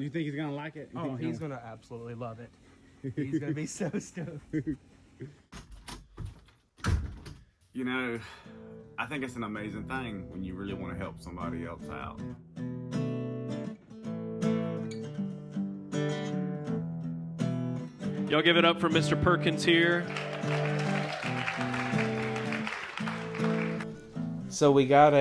You think he's gonna like it? He's gonna absolutely love it. He's gonna be so stoked. You know, I think it's an amazing thing when you really want to help somebody else out. Y'all give it up for Mr. Perkins here. So we got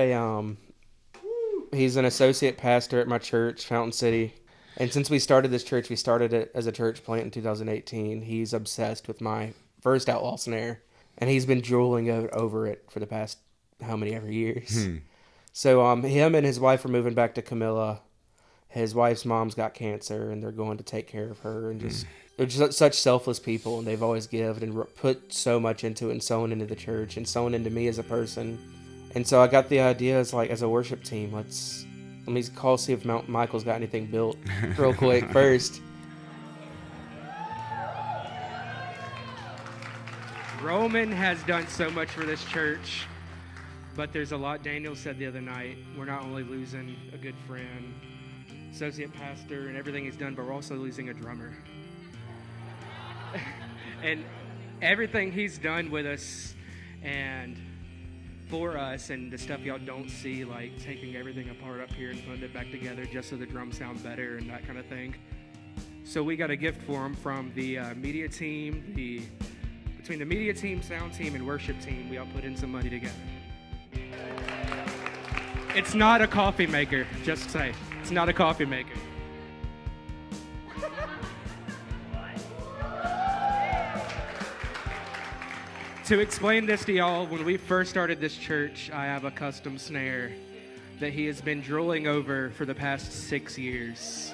he's an associate pastor at my church, Fountain City. And since we started this church, we started it as a church plant in 2018. He's obsessed with my first outlaw snare. And he's been drooling over it for the past how many ever years. So him and his wife are moving back to Camilla. His wife's mom's got cancer, and they're going to take care of her. And they're just such selfless people, and they've always given and put so much into it and sown into the church and sown into me as a person. And so I got the idea as a worship team, let me call, see if Mount Michael's got anything built real quick first. Roman has done so much for this church, but there's a lot Daniel said the other night. We're not only losing a good friend, associate pastor, and everything he's done, but we're also losing a drummer. And everything he's done with us and for us, and the stuff y'all don't see, like taking everything apart up here and putting it back together just so the drums sound better and that kind of thing. So we got a gift for him from the media team. Between the media team, sound team, and worship team, we all put in some money together. It's not a coffee maker, just say. It's not a coffee maker. To explain this to y'all, when we first started this church, I have a custom snare that he has been drooling over for the past 6 years.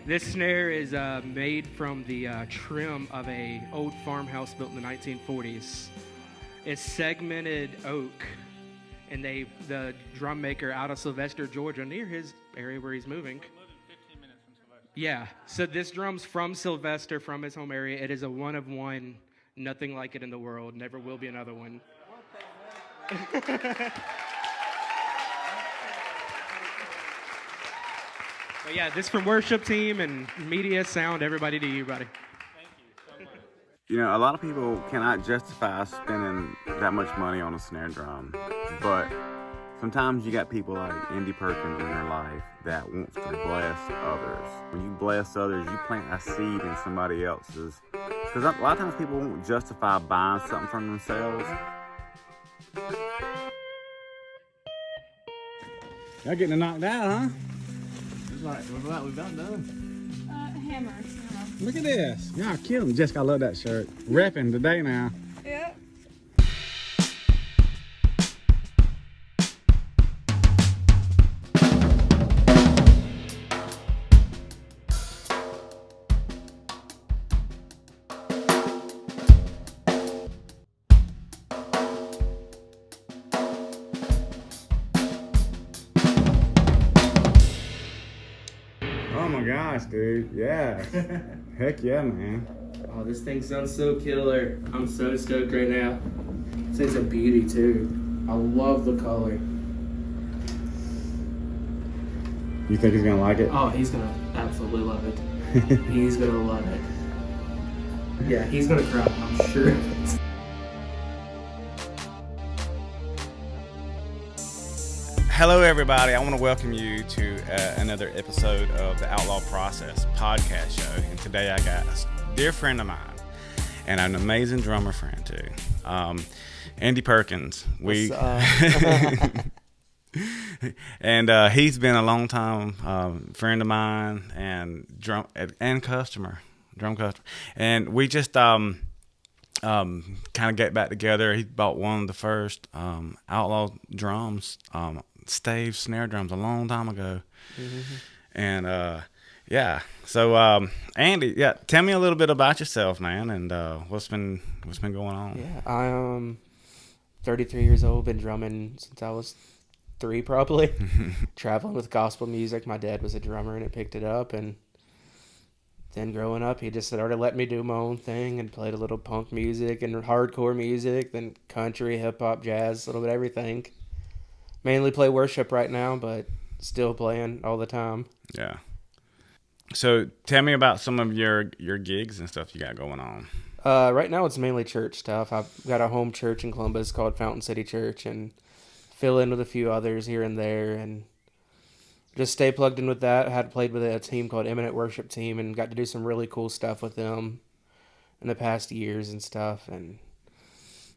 This snare is made from the trim of an old farmhouse built in the 1940s. It's segmented oak, and the drum maker out of Sylvester, Georgia, near his area where he's moving. We live in 15 minutes from Sylvester. Yeah, so this drum's from Sylvester, from his home area. It is a one of one. Nothing like it in the world. Never will be another one. But yeah, this from worship team and media, sound, everybody to you, buddy. Thank you so much. You know, a lot of people cannot justify spending that much money on a snare drum, but sometimes you got people like Andy Perkins in your life that wants to bless others. When you bless others, you plant a seed in somebody else's. Because a lot of times people won't justify buying something from themselves. Y'all getting it knocked out, huh? We're about done. Hammer. Look at this. Y'all killing me. Jessica, I love that shirt. Repping today now. Yep. Oh my gosh, dude. Yeah. Heck yeah, man. Oh, this thing sounds so killer. I'm so stoked right now. This thing's a beauty, too. I love the color. You think he's gonna like it? Oh, he's gonna absolutely love it. He's gonna love it. Yeah, he's gonna cry, I'm sure. Hello, everybody. I want to welcome you to another episode of the Outlaw Process podcast show. And today I got a dear friend of mine and an amazing drummer friend, too. Andy Perkins. And he's been a long time friend of mine and drum customer. And we just kind of get back together. He bought one of the first Outlaw drums, stave snare drums, a long time ago. Mm-hmm. And yeah, so Andy, yeah, tell me a little bit about yourself, man, and what's been going on. Yeah, I'm 33 years old. Been drumming since I was 3, probably. Traveling with gospel music. My dad was a drummer, and it picked it up. And then growing up, he just started letting me do my own thing and played a little punk music and hardcore music, then country, hip hop, jazz, a little bit of everything. Mainly play worship right now, but still playing all the time. Yeah. So tell me about some of your gigs and stuff you got going on. Right now it's mainly church stuff. I've got a home church in Columbus called Fountain City Church, and fill in with a few others here and there, and just stay plugged in with that. I had played with a team called Eminent Worship Team and got to do some really cool stuff with them in the past years and stuff. And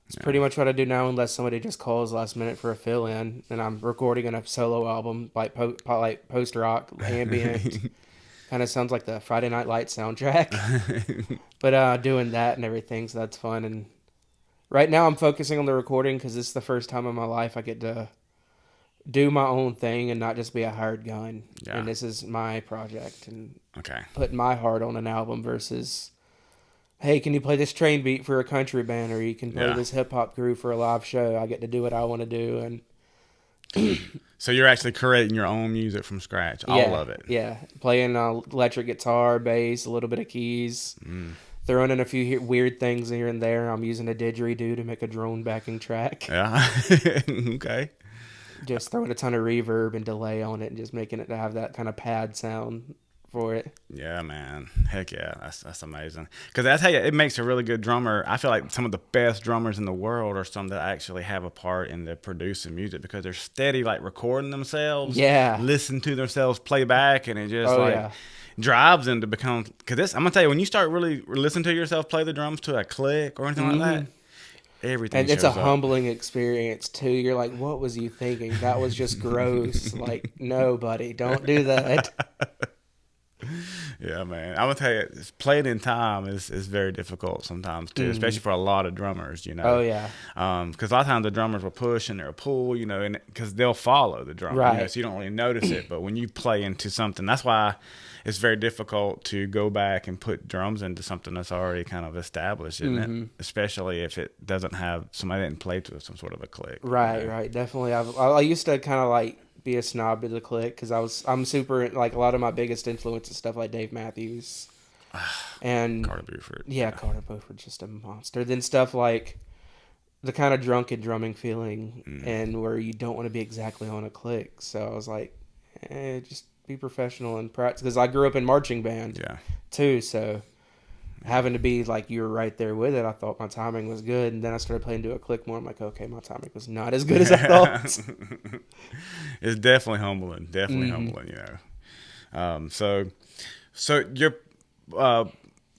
it's pretty much what I do now, unless somebody just calls last minute for a fill in. And I'm recording a solo album, like like post rock, ambient. Kind of sounds like the Friday Night Lights soundtrack. But doing that and everything, so that's fun. And right now I'm focusing on the recording because this is the first time in my life I get to do my own thing and not just be a hired gun. Yeah. And this is my project and Okay. putting my heart on an album versus, hey, can you play this train beat for a country band, or you can play Yeah. this hip hop groove for a live show. I get to do what I want to do. And So you're actually creating your own music from scratch, all of it. Yeah, playing electric guitar, bass, a little bit of keys, throwing in a few weird things here and there. I'm using a didgeridoo to make a drone backing track. Yeah. Okay. Just throwing a ton of reverb and delay on it and just making it to have that kind of pad sound for it. Yeah, man. Heck yeah. That's amazing. Because I tell you, it makes a really good drummer. I feel like some of the best drummers in the world are some that actually have a part in the producing music because they're steady, like recording themselves. Yeah. Listen to themselves play back, and it just Oh, yeah. drives them to become. Because I'm going to tell you, when you start really listening to yourself play the drums to a click or anything like that, everything And it's a shows up. humbling experience, too. You're like, what was you thinking? That was just gross. Like, no, buddy, don't do that. Yeah, man. I'm gonna tell you, playing in time is very difficult sometimes too, especially for a lot of drummers. You know. Oh, yeah. Because a lot of times the drummers will push and they'll pull, you know, and because they'll follow the drummer, you know, Right. so you don't really notice it. But when you play into something, that's why it's very difficult to go back and put drums into something that's already kind of established, isn't it? Especially if it doesn't have somebody that didn't play to some sort of a click. Right, right. Definitely. I used to kind of like be a snob to the click because I'm super, like, a lot of my biggest influence is stuff like Dave Matthews and Carter Buford. yeah, Carter Beauford's just a monster. Then stuff like the kind of drunken drumming feeling and where you don't want to be exactly on a click. So I was like, just be professional and practice, because I grew up in marching band Yeah. too. So having to be like you were right there with it, I thought my timing was good. And then I started playing to a click more. I'm like, okay, my timing was not as good as I thought. It's definitely humbling. Definitely humbling, you know. So you're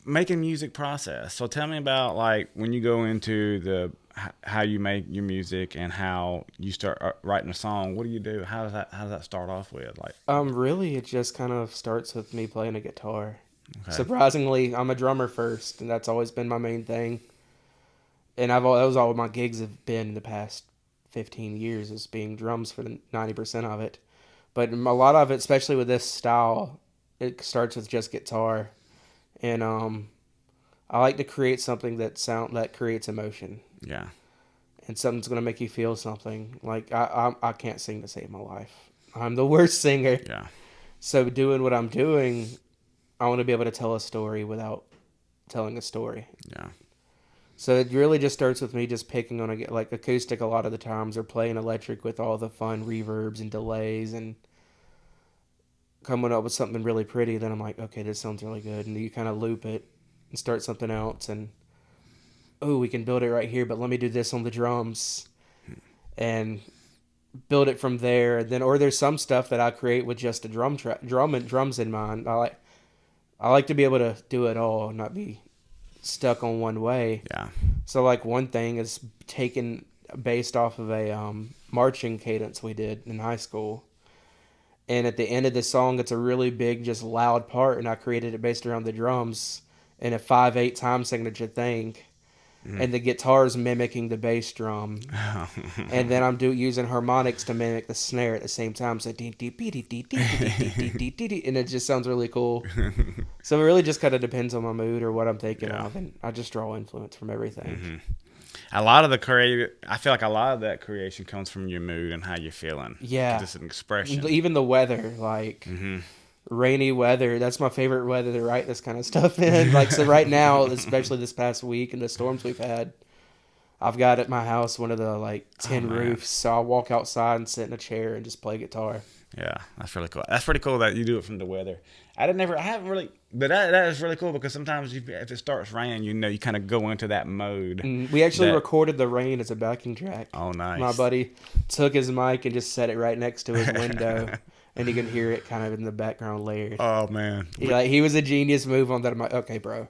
making music process. So tell me about, like, when you go into how you make your music and how you start writing a song. What do you do? How does that start off with? Like, Really, it just kind of starts with me playing a guitar. okay. Surprisingly, I'm a drummer first, and that's always been my main thing. And that was all my gigs have been in the past 15 years, is being drums for the 90% of it. But a lot of it, especially with this style, it starts with just guitar. And I like to create something that creates emotion. Yeah. And something's gonna make you feel something. Like I can't sing to save my life. I'm the worst singer. Yeah. So doing what I'm doing, I want to be able to tell a story without telling a story. Yeah. So it really just starts with me just picking on like acoustic a lot of the times, or playing electric with all the fun reverbs and delays, and coming up with something really pretty. Then I'm like, okay, this sounds really good, and you kind of loop it and start something else, and oh, we can build it right here, but let me do this on the drums, and build it from there. Then, or there's some stuff that I create with just a drum and drums in mind. I like to be able to do it all, not be stuck on one way. Yeah. So like one thing is taken based off of a marching cadence we did in high school. And at the end of the song, it's a really big, just loud part, and I created it based around the drums in a 5/8 time signature thing. And the guitar's mimicking the bass drum. And then I'm using harmonics to mimic the snare at the same time. So and it just sounds really cool. So it really just kind of depends on my mood or what I'm thinking of, and I just draw influence from everything. A lot of I feel like a lot of that creation comes from your mood and how you're feeling. Yeah. 'Cause it's an expression. Even the weather, like rainy weather, that's my favorite weather to write this kind of stuff in. Like, so right now, especially this past week and the storms we've had, I've got at my house one of the like tin roofs, so I'll walk outside and sit in a chair and just play guitar. Yeah, that's really cool. That's pretty cool that you do it from the weather. I haven't really, but that is really cool because sometimes if it starts raining, you kind of go into that mode. We actually that- recorded the rain as a backing track. Oh, nice. My buddy took his mic and just set it right next to his window, and you can hear it kind of in the background layered. Oh man, He was a genius move on that. I'm like, okay, bro.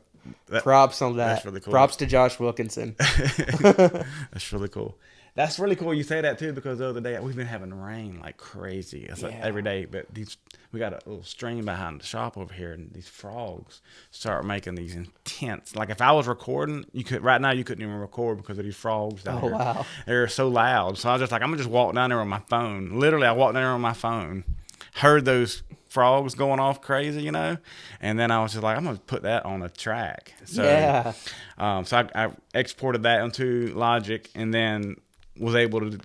Props on that. That's really cool. Props to Josh Wilkinson. That's really cool. That's really cool you say that too because the other day we've been having rain like crazy. It's like every day, but we got a little stream behind the shop over here, and these frogs start making these intense. Like if I was recording, you couldn't even record because of these frogs down here. Wow. They're so loud. So I was just like, I'm gonna just walk down there with my phone. Literally, I walked down there with my phone, heard those frogs going off crazy, and then I was just like, I'm gonna put that on a track. So, Yeah. So I exported that into Logic, and then was able to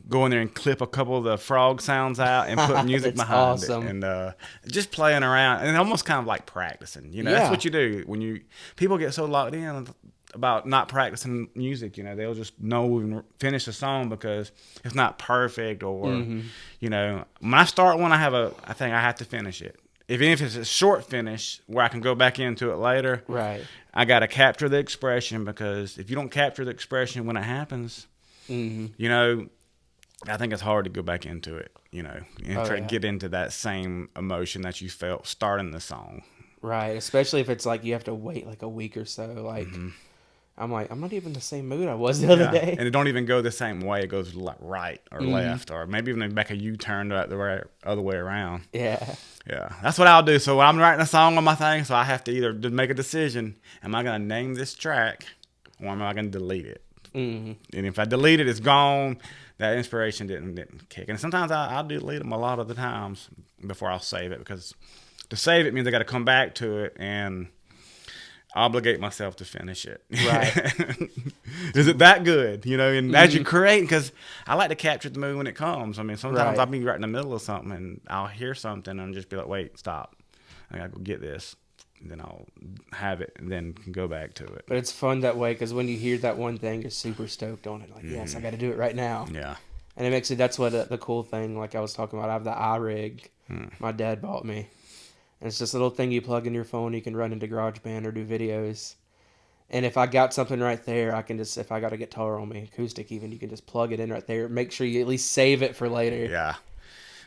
go in there and clip a couple of the frog sounds out and put music That's behind awesome. it, and just playing around and almost kind of like practicing. Yeah. That's what you do when people get so locked in about not practicing music. They'll just know and finish a song because it's not perfect, or when I start one, I think I have to finish it. Even if it's a short finish where I can go back into it later, Right. I got to capture the expression, because if you don't capture the expression when it happens, I think it's hard to go back into it, and try to get into that same emotion that you felt starting the song. Right. Especially if it's like you have to wait like a week or so. Like, I'm like, I'm not even in the same mood I was the other day. And it don't even go the same way. It goes like right or left, or maybe even back a U-turn the other way around. Yeah. Yeah, that's what I'll do. So when I'm writing a song on my thing, so I have to either make a decision: am I going to name this track, or am I going to delete it? And if I delete it, it's gone. That inspiration didn't kick. And sometimes I'll delete them a lot of the times before I'll save it, because to save it means I got to come back to it and obligate myself to finish it. Right. Is it that good? And as you create, because I like to capture the mood when it comes. I mean, sometimes I'll be right in the middle of something and I'll hear something and just be like, wait, stop. I got to go get this. And then I'll have it and then can go back to it. But it's fun that way, because when you hear that one thing, you're super stoked on it. Like, yes, I got to do it right now. Yeah. And it makes it, that's what the cool thing, like I was talking about, I have the iRig my dad bought me. And it's this little thing you plug in your phone, you can run into GarageBand or do videos. And if I got something right there, I can just, if I got a guitar on me, acoustic even, you can just plug it in right there. Make sure you at least save it for later. Yeah.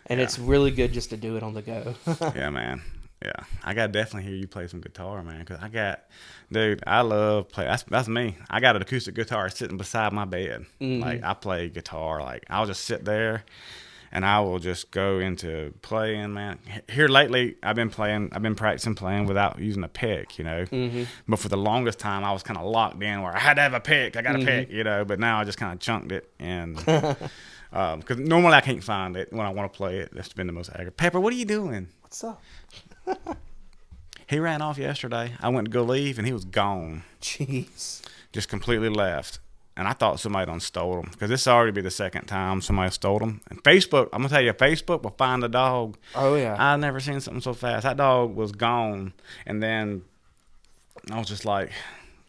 And it's really good just to do it on the go. Yeah, man. Yeah, I gotta definitely hear you play some guitar, man. Cause I love play. That's me. I got an acoustic guitar sitting beside my bed. Like I play guitar. Like I'll just sit there, and I will just go into playing, man. Here lately, I've been practicing playing without using a pick, But for the longest time, I was kind of locked in where I had to have a pick. I got a pick, But now I just kind of chunked it, and because normally I can't find it when I want to play it. That's been the most aggravating. Pepper, what are you doing? What's up? He ran off yesterday. I went to go leave, and he was gone. Jeez. Just completely left. And I thought somebody done stole him, because this will already be the second time somebody stole him. And Facebook, I'm going to tell you, Facebook will find the dog. Oh, yeah. I've never seen something so fast. That dog was gone. And then I was just like,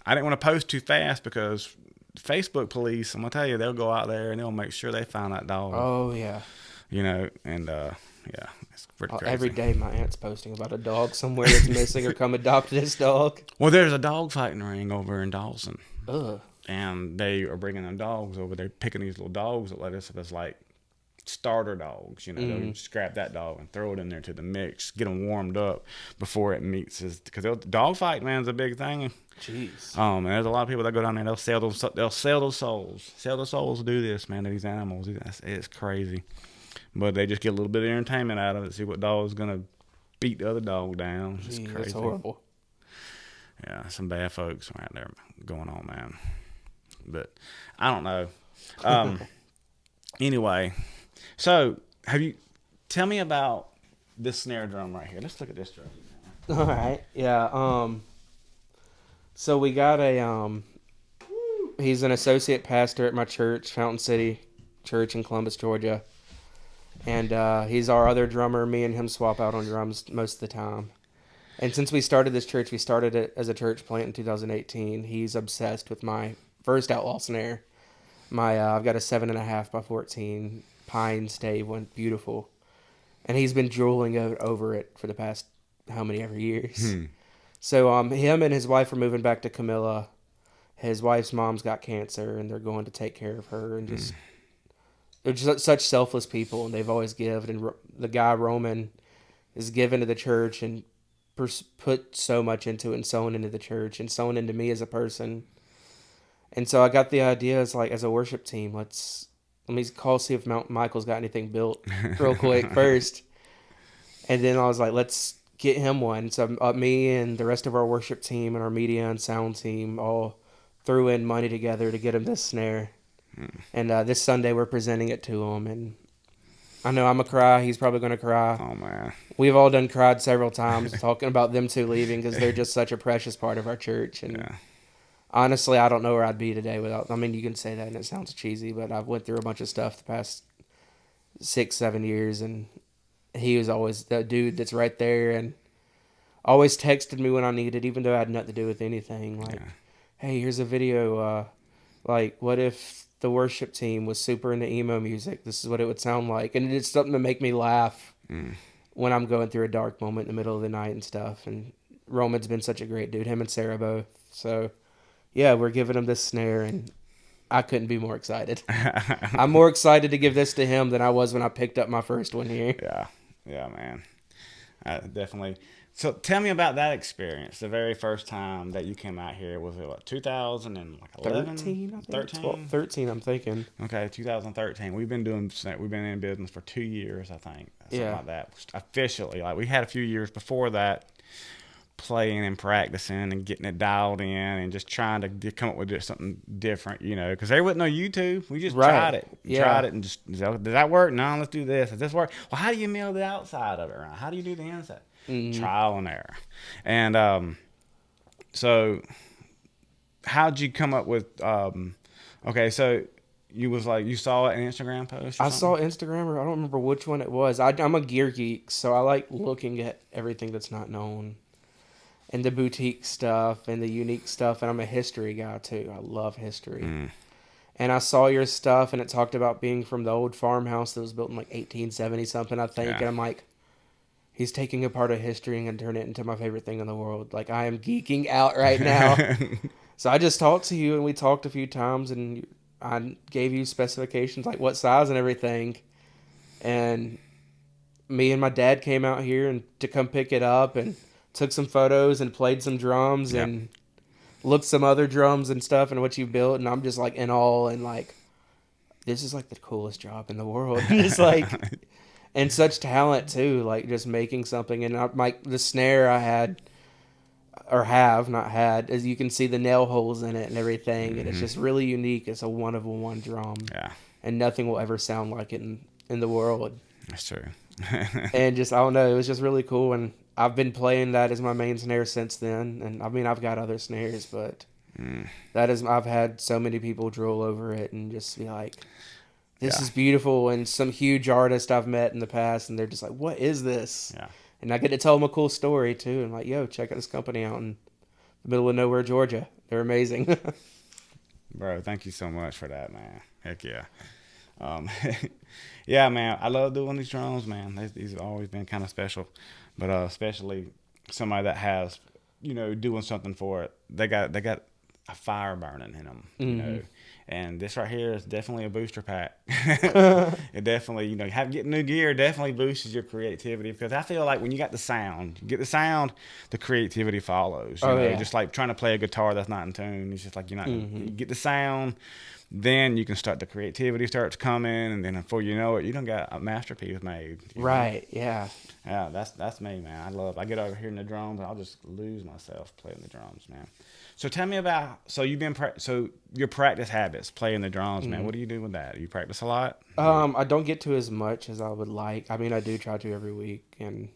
I didn't want to post too fast, because Facebook police, I'm going to tell you, they'll go out there and they'll make sure they find that dog. Oh, yeah. Yeah, it's pretty crazy. Every day my aunt's posting about a dog somewhere that's missing or come adopt this dog. Well, there's a dog fighting ring over in Dawson. Ugh. And they are bringing them dogs over. They're picking these little dogs that let us, it's like starter dogs. They'll just grab that dog and throw it in there to the mix, get them warmed up before it meets. Because dog fight, man, is a big thing. Jeez. And there's a lot of people that go down there. They'll sell those souls. Sell the souls to do this, man. To these animals, it's crazy. But they just get a little bit of entertainment out of it. See what dog's gonna beat the other dog down. It's Jeez, crazy. that's horrible. Yeah, some bad folks right there going on, man. But I don't know. Anyway, so tell me about this snare drum right here. Let's look at this drum. All right. Yeah. So we got he's an associate pastor at my church, Fountain City Church in Columbus, Georgia. And he's our other drummer. Me and him swap out on drums most of the time. And since we started this church, we started it as a church plant in 2018. He's obsessed with my first outlaw snare. I've got a 7.5 by 14 pine stave one, beautiful. and he's been drooling over it for the past how many ever years. So him and his wife are moving back to Camilla. His wife's mom's got cancer, and they're going to take care of her, and just they're just such selfless people, and they've always given. And the guy Roman is given to the church and put so much into it, and sown into the church, and sown into me as a person. And so I got the idea as a worship team, let me call see if Mount Michael's got anything built real quick first, and then I was like, let's get him one. So me and the rest of our worship team and our media and sound team all threw in money together to get him this snare. And this Sunday we're presenting it to him, and I know I'm gonna cry. He's probably gonna cry. Oh man, We've all cried several times talking about them two leaving because they're just such a precious part of our church. And honestly, I don't know where I'd be today without. I mean, you can say that and it sounds cheesy, but I've went through a bunch of stuff the past 6-7 years, and he was always the dude that's right there and always texted me when I needed, even though I had nothing to do with anything. Like, hey, here's a video. What if the worship team was super into emo music? This is what it would sound like. And it's something to make me laugh when I'm going through a dark moment in the middle of the night and stuff. And Roman's been such a great dude, him and Sarah both. So, yeah, we're giving him this snare, and I couldn't be more excited. I'm more excited to give this to him than I was when I picked up my first one here. Yeah, man. Definitely. So tell me about that experience. The very first time that you came out here, was it 2011? 13, I think. 13? 13, I'm thinking. Okay, 2013. We've been in business for 2 years, I think. Something like that. Officially. Like, we had a few years before that playing and practicing and getting it dialed in and just trying to come up with just something different, because there wasn't no YouTube. We just tried it. Tried it and just, does that work? No, let's do this. Does this work? Well, how do you mill the outside of it around? How do you do the inside? Trial and error. And so how'd you come up with okay, so you saw an Instagram post or I saw something? Instagram, or I don't remember which one it was. I'm a gear geek, so I like looking at everything that's not known, and the boutique stuff and the unique stuff, and I'm a history guy too. I love history. And I saw your stuff, and it talked about being from the old farmhouse that was built in 1870 something, I think. And I'm like, he's taking a part of history and turning it into my favorite thing in the world. Like, I am geeking out right now. So I just talked to you, and we talked a few times, and I gave you specifications, like what size and everything. And me and my dad came out here and to come pick it up, and took some photos and played some drums and looked some other drums and stuff and what you built. And I'm just like in awe, and like, this is like the coolest job in the world. It's like, and such talent too, like just making something. And the snare I had, or have not had, as you can see the nail holes in it and everything. And it's just really unique. It's a one of a one drum. Yeah. And nothing will ever sound like it in the world. That's true. And just, I don't know, it was just really cool. And I've been playing that as my main snare since then. And I mean, I've got other snares, but I've had so many people drool over it and just be like, this is beautiful. And some huge artists I've met in the past, and they're just like, what is this? Yeah. And I get to tell them a cool story too. And like, yo, check out this company out in the middle of nowhere, Georgia. They're amazing. Bro, thank you so much for that, man. Heck yeah. Yeah, man, I love doing these drums, man. These have always been kind of special, but especially somebody that has, doing something for it. They got a fire burning in them, you know. And this right here is definitely a booster pack. It definitely, getting new gear definitely boosts your creativity, because I feel like when you get the sound, the creativity follows. Just like trying to play a guitar that's not in tune. It's just like you get the sound, then you can start the creativity starts coming, and then before you know it, you done got a masterpiece made. Right? Yeah. Yeah, that's me, man. I get over here in the drums, and I'll just lose myself playing the drums, man. So tell me about, your practice habits, playing the drums, man. What do you do with that? You practice a lot? I don't get to as much as I would like. I mean, I do try to every week, and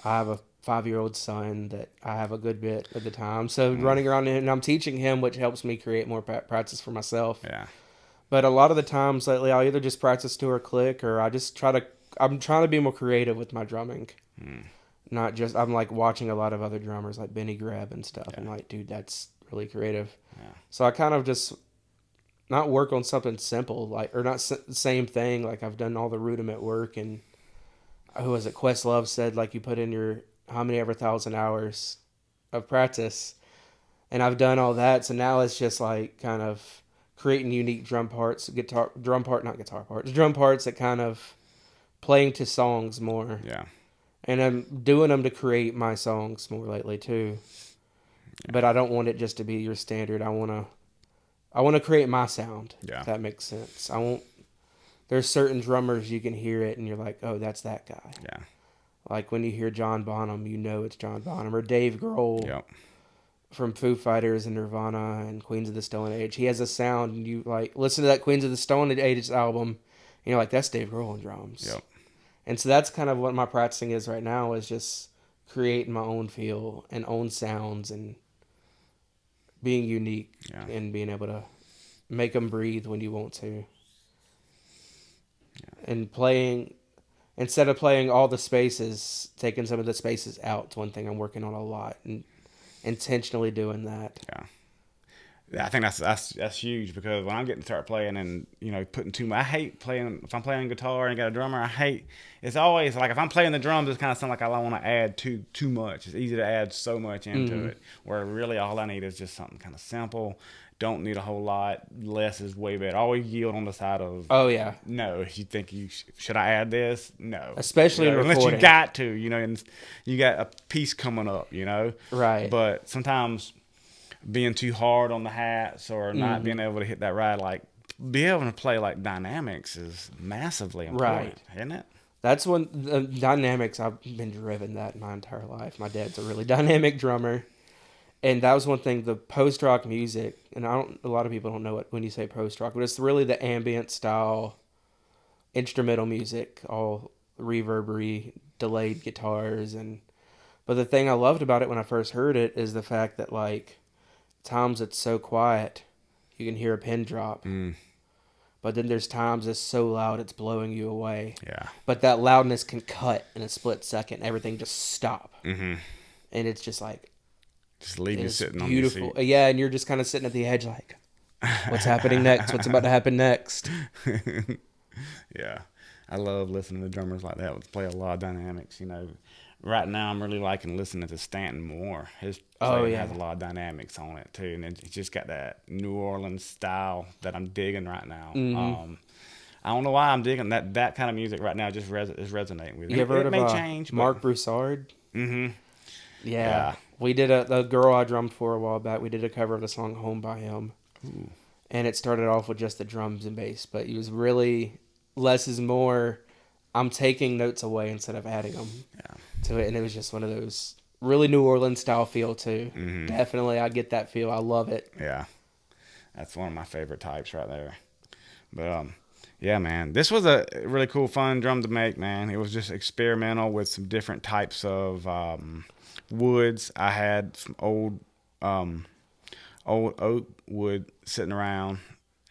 I have a 5-year-old son that I have a good bit of the time. So running around, and I'm teaching him, which helps me create more practice for myself. Yeah. But a lot of the times lately, I'll either just practice to or click, or I'm trying to be more creative with my drumming. Not just, I'm like watching a lot of other drummers like Benny Greb and stuff. And like, dude, that's really creative. Yeah. So I kind of just not work on something simple, like, or not same thing. Like, I've done all the rudiment work, and who was it? Questlove said, like, you put in your how many ever 1,000 hours of practice, and I've done all that. So now it's just like kind of creating unique drum parts, drum parts that kind of playing to songs more. Yeah. And I'm doing them to create my songs more lately too. But I don't want it just to be your standard. I want to create my sound. Yeah. If that makes sense. There's certain drummers you can hear it and you're like, oh, that's that guy. Yeah. Like when you hear John Bonham, you know it's John Bonham, or Dave Grohl Yep. from Foo Fighters and Nirvana and Queens of the Stone Age. He has a sound, and you like listen to that Queens of the Stone Age album, and you're like, that's Dave Grohl on drums. Yep. And so that's kind of what my practicing is right now, is just creating my own feel and own sounds and being unique and being able to make them breathe when you want to. And playing, instead of playing all the spaces, taking some of the spaces out is one thing I'm working on a lot, and intentionally doing that. Yeah, I think that's huge, because when I'm getting to start playing and, you know, putting too much, I hate playing, if I'm playing guitar and I got a drummer, it's always like, if I'm playing the drums, it's kind of something like I want to add too much. It's easy to add so much into it, where really all I need is just something kind of simple. Don't need a whole lot. Less is way better. Always yield on the side of, Oh yeah, no, if you think should I add this? No. especially You know, in unless recording. you got to, you know, and you got a piece coming up, you know. Right. But sometimes being too hard on the hats or not being able to hit that ride, like be able to play like dynamics is massively important, isn't it? That's when the dynamics, I've been driven that my entire life. My dad's a really dynamic drummer. And that was one thing, the post-rock music, and a lot of people don't know what when you say post-rock, but it's really the ambient style instrumental music, all reverbery, delayed guitars. But the thing I loved about it when I first heard it is the fact that, like, times it's so quiet, you can hear a pin drop. But then there's times it's so loud it's blowing you away. Yeah. But that loudness can cut in a split second. Everything just stop. And it's just like, Just leave you it's sitting on beautiful. your seat. Yeah, and you're just kind of sitting at the edge like, what's happening next? What's about to happen next? Yeah. I love listening to drummers like that play a lot of dynamics, you know. Right now, I'm really liking listening to Stanton more. His playing has a lot of dynamics on it, too. And it's just got that New Orleans style that I'm digging right now. I don't know why I'm digging that kind of music right now. Just is resonating with me. You ever heard It may of change, Mark Broussard? Mm-hmm. Yeah. We did the girl I drummed for a while back. We did a cover of the song Home by him. Ooh. And it started off with just the drums and bass. But he was really, less is more. I'm taking notes away instead of adding them to it. And it was just one of those really New Orleans style feel too. Definitely, I get that feel. I love it. Yeah. That's one of my favorite types right there. But, yeah, man, this was a really cool, fun drum to make, man. It was just experimental with some different types of woods. I had some old oak wood sitting around,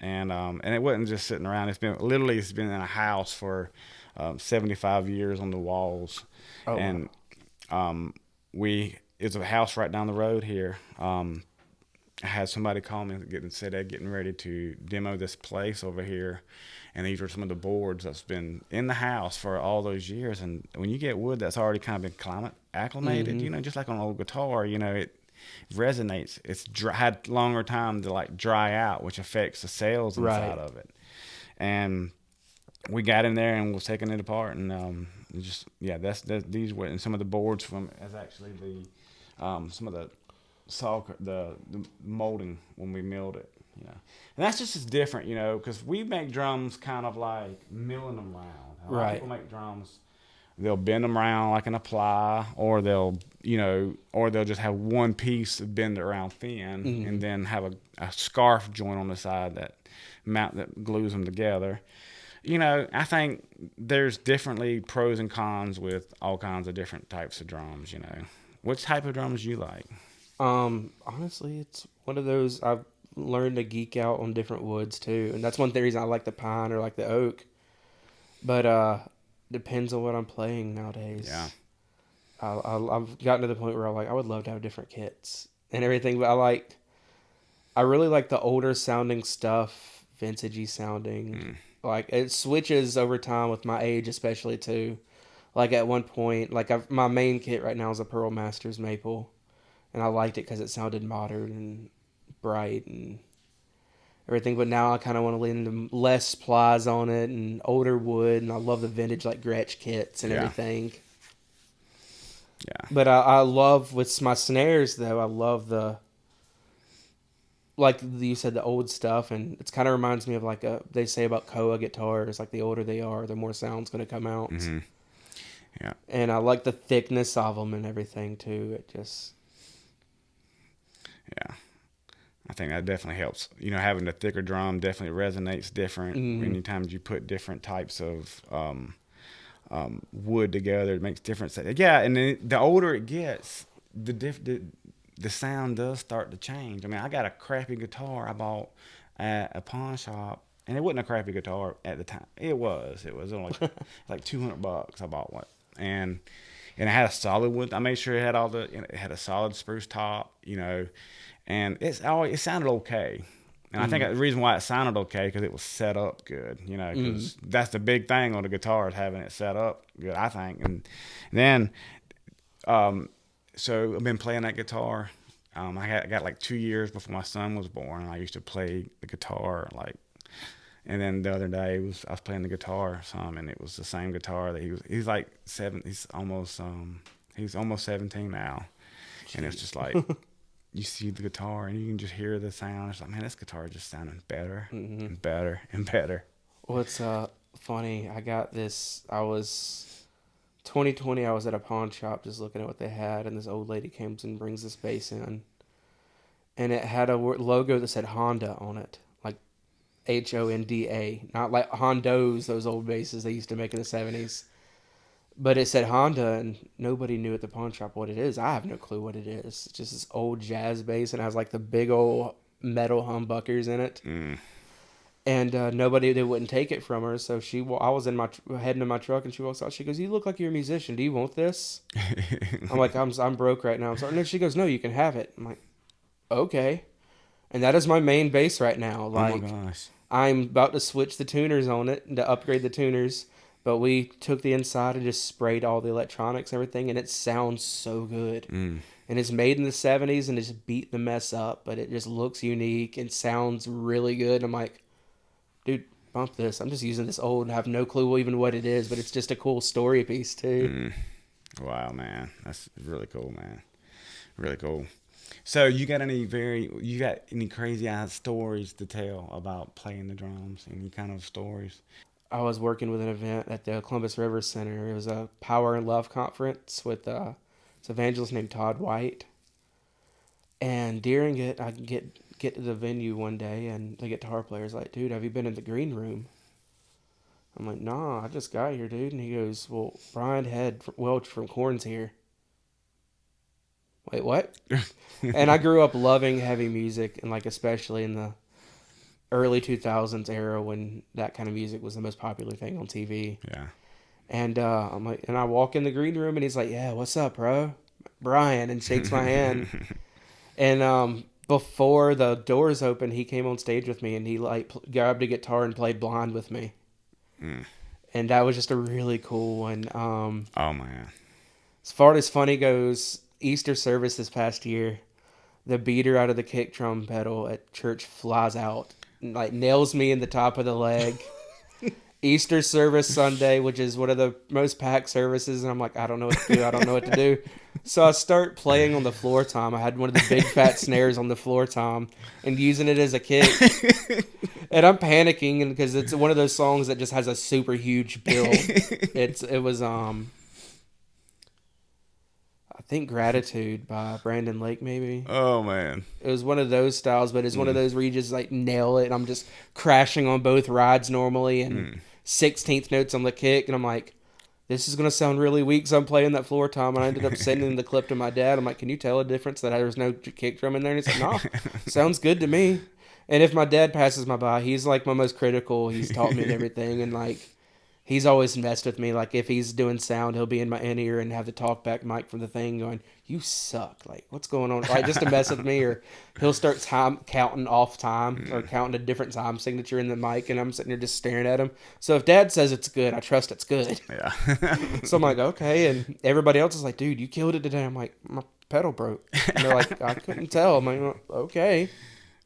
and it wasn't just sitting around. It's been in a house for 75 years on the walls. And it's a house right down the road here. I had somebody call me and say they're getting ready to demo this place over here, and these are some of the boards that's been in the house for all those years. And when you get wood that's already kind of been climate acclimated, you know, just like on an old guitar, you know, it resonates. It's had longer time to like dry out, which affects the cells inside of it. And we got in there and was taking it apart, and these were, and some of the boards from is actually some of the the molding when we milled it, you know. And that's just as different, you know, because we make drums kind of like milling them around. A lot of people make drums, they'll bend them around like an apply, or they'll just have one piece bend it around thin, and then have a scarf joint on the side that glues them together. You know, I think there's definitely pros and cons with all kinds of different types of drums, you know. What type of drums do you like? Honestly, it's one of those, I've learned to geek out on different woods too. And that's one reason I like the pine or like the oak. But depends on what I'm playing nowadays. Yeah. I've gotten to the point where I would love to have different kits and everything. But I really like the older sounding stuff, vintagey sounding. Like, it switches over time with my age, especially too. Like at one point, like my main kit right now is a Pearl Masters maple, and I liked it because it sounded modern and bright and everything. But now I kind of want to lean into less plies on it and older wood, and I love the vintage like Gretsch kits and Yeah. everything. Yeah. But I love with my snares though. I love like you said, the old stuff, and it kind of reminds me of like they say about Koa guitars. Like the older they are, the more sound's going to come out. Mm-hmm. Yeah. And I like the thickness of them and everything too. It just Yeah. I think that definitely helps. You know, having the thicker drum definitely resonates different. Anytime you put different types of wood together, it makes different. Yeah, and then the older it gets, the sound does start to change. I mean, I got a crappy guitar I bought at a pawn shop, and it wasn't a crappy guitar at the time. It was only like $200. I bought one, and it had a solid wood. I made sure it had it had a solid spruce top, you know, and it sounded okay. And I think the reason why it sounded okay because it was set up good, you know, because that's the big thing on the guitar is having it set up good, I think. And then, so I've been playing that guitar. I got like 2 years before my son was born. I used to play the guitar and then the other day I was playing the guitar some, and it was the same guitar that he's like he's almost 17 now, and it's just like. You see the guitar and you can just hear the sound. It's like, man, this guitar is just sounding better and better and better. Well, it's funny. I got this. 2020. I was at a pawn shop just looking at what they had, and this old lady comes and brings this bass in, and it had a logo that said Honda on it, like Honda, not like Hondos, those old basses they used to make in the 70s. But it said Honda, and nobody knew at the pawn shop what it is. I have no clue what it is. It's just this old jazz bass, and it has like the big old metal humbuckers in it. And they wouldn't take it from her. So I was heading to my truck, and she walks out. She goes, "You look like you're a musician. Do you want this?" I'm like, I'm broke right now. I'm sorry. No, she goes, "No, you can have it." I'm like, okay. And that is my main bass right now. Like, oh my gosh. I'm about to switch the tuners on it and to upgrade the tuners. But we took the inside and just sprayed all the electronics and everything, and it sounds so good. And it's made in the 70s, and it's beat the mess up, but it just looks unique and sounds really good. I'm like, dude, bump this. I'm just using this old and have no clue even what it is, but it's just a cool story piece, too. Wow, man. That's really cool, man. Really cool. So you got any crazy ass stories to tell about playing the drums? Any kind of stories? I was working with an event at the Columbus River Center. It was a Power and Love conference with this evangelist named Todd White. And during it, I get to the venue one day, and the guitar player's like, "Dude, have you been in the green room?" I'm like, "Nah, I just got here, dude." And he goes, "Well, Brian Welch from Korn's here." Wait, what? And I grew up loving heavy music, and like especially in the early 2000s era when that kind of music was the most popular thing on TV. Yeah. And I'm like, and I walk in the green room, and he's like, "Yeah, what's up, bro?" Brian, and shakes my hand. And before the doors opened, he came on stage with me, and he like grabbed a guitar and played Blind with me. And that was just a really cool one. Oh man. As far as funny goes, Easter service this past year, the beater out of the kick drum pedal at church flies out. Like nails me in the top of the leg. Easter service Sunday, which is one of the most packed services, and I'm like, I don't know what to do. So I start playing on the floor tom. I had one of the big fat snares on the floor tom and using it as a kick. And I'm panicking because it's one of those songs that just has a super huge build. It was I think Gratitude by Brandon Lake, maybe. Oh man. It was one of those styles, but it's one of those where you just like nail it, and I'm just crashing on both rides normally, and 16th notes on the kick, and I'm like, this is gonna sound really weak. So I'm playing that floor tom, and I ended up sending the clip to my dad. I'm like, can you tell a difference that there's no kick drum in there? And he's like, no, sounds good to me. And if my dad passes my by, he's like my most critical. He's taught me and everything, and like he's always messed with me. Like if he's doing sound, he'll be in my in-ear and have the talkback mic from the thing going, "You suck." Like, what's going on? Like, just to mess with me. Or he'll start counting off time or counting a different time signature in the mic, and I'm sitting there just staring at him. So if Dad says it's good, I trust it's good. Yeah. So I'm like, okay. And everybody else is like, "Dude, you killed it today." I'm like, "My pedal broke." And they're like, "I couldn't tell." I'm like, "Okay."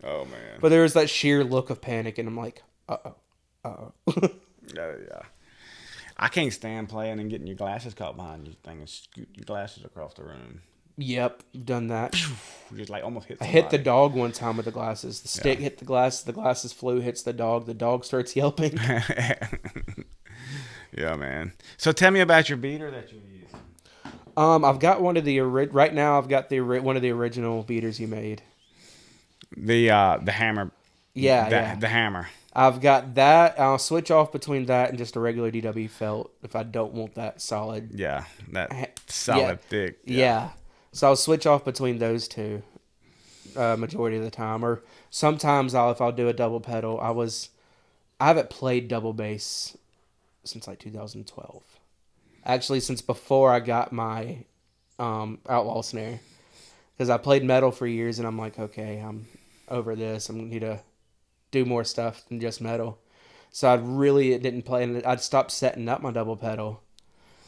Oh man. But there was that sheer look of panic, and I'm like, uh-oh. Yeah. I can't stand playing and getting your glasses caught behind you thing and scoot your glasses across the room. Yep, done that. Just like almost hit I somebody. hit the dog one time with the glasses. The stick hit the glasses flew, hits the dog starts yelping. Yeah, man. So tell me about your beater that you use. I've got one of the right now. I've got one of the original beaters you made. The hammer. Yeah. The hammer. I've got that. I'll switch off between that and just a regular DW felt if I don't want that solid. Yeah, that solid thick. Yeah. So I'll switch off between those two majority of the time. Or sometimes if I'll do a double pedal. I haven't played double bass since like 2012. Actually, since before I got my outlaw snare. Because I played metal for years and I'm like, okay, I'm over this. I'm going to need to do more stuff than just metal. So it didn't play, and I'd stopped setting up my double pedal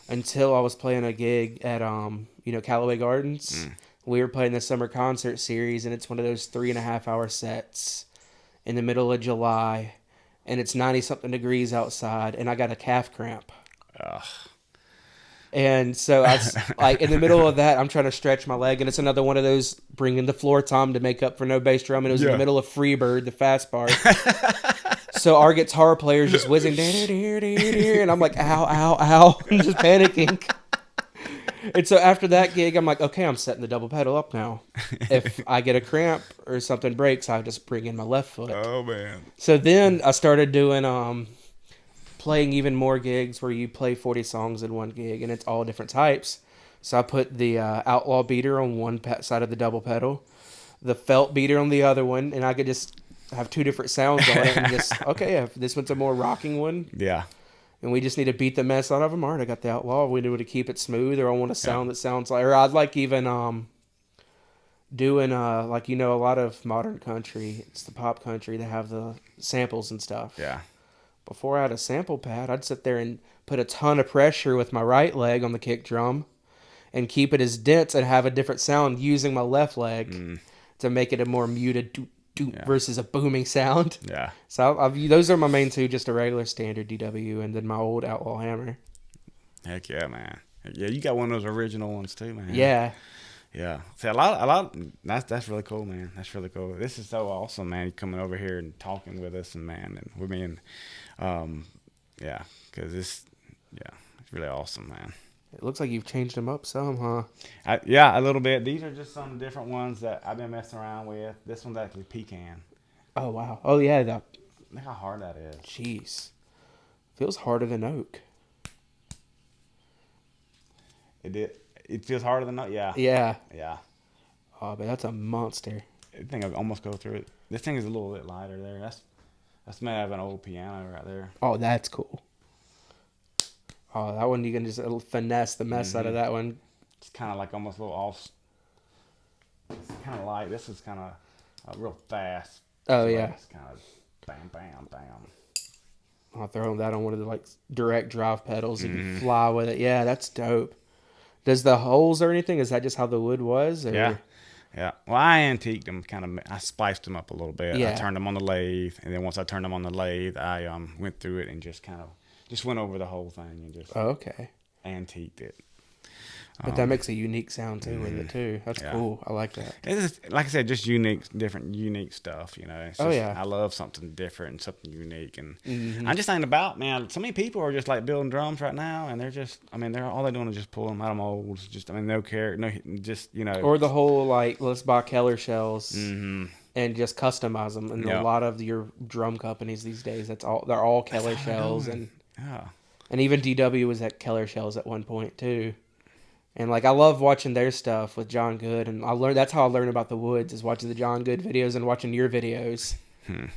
until I was playing a gig at Callaway Gardens. We were playing the summer concert series, and it's one of those 3.5 hour sets in the middle of July, and it's 90-something degrees outside, and I got a calf cramp. Ugh. And so I like in the middle of that, I'm trying to stretch my leg, and it's another one of those bringing the floor tom to make up for no bass drum. And it was in the middle of Freebird, the fast part. So our guitar player's just whizzing, and I'm like, ow, ow, ow, I'm just panicking. And so after that gig, I'm like, okay, I'm setting the double pedal up now. If I get a cramp or something breaks, I just bring in my left foot. Oh man. So then I started doing playing even more gigs where you play 40 songs in one gig, and it's all different types. So I put the outlaw beater on one side of the double pedal, the felt beater on the other one, and I could just have two different sounds on it and just, okay, if this one's a more rocking one, Yeah. and we just need to beat the mess out of them. All right, I got the outlaw. We need to keep it smooth, or I want a sound that sounds like, or I'd like even doing like, a lot of modern country, it's the pop country, they have the samples and stuff. Yeah. Before I had a sample pad, I'd sit there and put a ton of pressure with my right leg on the kick drum and keep it as dense and have a different sound using my left leg to make it a more muted doot versus a booming sound. Yeah. So those are my main two, just a regular standard DW and then my old outlaw hammer. Heck yeah, man. Yeah, you got one of those original ones too, man. Yeah. Yeah. See, a lot. That's really cool, man. That's really cool. This is so awesome, man. You coming over here and talking with us, and man, and we're being, because it's really awesome, man. It looks like you've changed them up some, huh? A little bit. These are just some different ones that I've been messing around with. This one's actually pecan. Oh, wow. Oh, yeah. Look how hard that is. Jeez. Feels harder than oak. It feels harder than that. Yeah. Yeah. Yeah. Oh, but that's a monster. I think I'll almost go through it. This thing is a little bit lighter there. That's made out of an old piano right there. Oh, that's cool. Oh, that one you can just finesse the mess out of that one. It's kind of like almost a little off. It's kind of light. This is kind of real fast. Oh, So yeah. It's kind of bam, bam, bam. I'll throw that on one of the direct drive pedals. You can fly with it. Yeah, that's dope. Does the holes or anything? Is that just how the wood was? Or? Yeah. Yeah. Well, I antiqued them, I spiced them up a little bit. Yeah. I turned them on the lathe, and then once I turned them on the lathe, I went through it and just went over the whole thing and just Oh, okay. antiqued it. But that makes a unique sound too with it too. That's cool. I like that. It's just, like I said, just different unique stuff. It's Oh, just, yeah. I love something different and something unique, and I'm just thinking about, man. So many people are just like building drums right now, and they're just, they're all they're doing is just pull them out of molds. Just, no care, no, just Or the whole let's buy Keller shells and just customize them. And a lot of your drum companies these days, they're all Keller shells, and even DW was at Keller shells at one point too. And I love watching their stuff with John Good, and that's how I learned about the woods, is watching the John Good videos and watching your videos. Very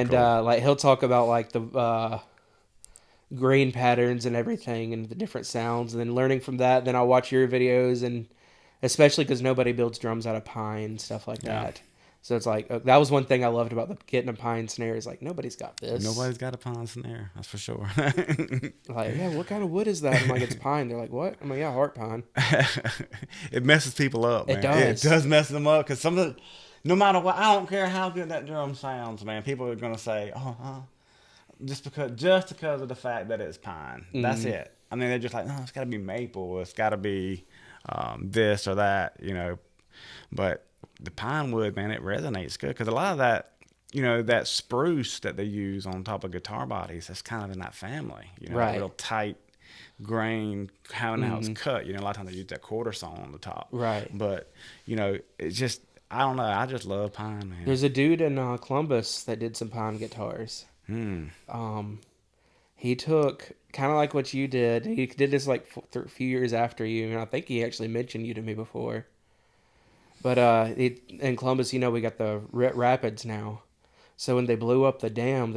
And cool. he'll talk about the grain patterns and everything and the different sounds, and then learning from that. Then I'll watch your videos, and especially because nobody builds drums out of pine and stuff like Yeah. that. So it's like that was one thing I loved about getting a pine snare is like nobody's got this. Nobody's got a pine snare, that's for sure. Like, yeah, what kind of wood is that? I'm like, it's pine. They're like, what? I'm like, yeah, heart pine. It messes people up, man. It does. It does mess them up because some of the, no matter what, I don't care how good that drum sounds, man. People are gonna say, just because of the fact that it's pine. That's it. I mean, they're just like, no, it's got to be maple. It's got to be this or that, you know. But the pine wood, man, it resonates good because a lot of that, you know, that spruce that they use on top of guitar bodies, that's kind of in that family, you know, Right. real tight grain, how it's cut. You know, a lot of times they use that quarter saw on the top. Right. But, you know, it's just, I don't know. I just love pine, man. There's a dude in Columbus that did some pine guitars. He took kind of like what you did. He did this like a few years after you, and I think he actually mentioned you to me before. But in Columbus, you know, we got the rapids now. So when they blew up the dam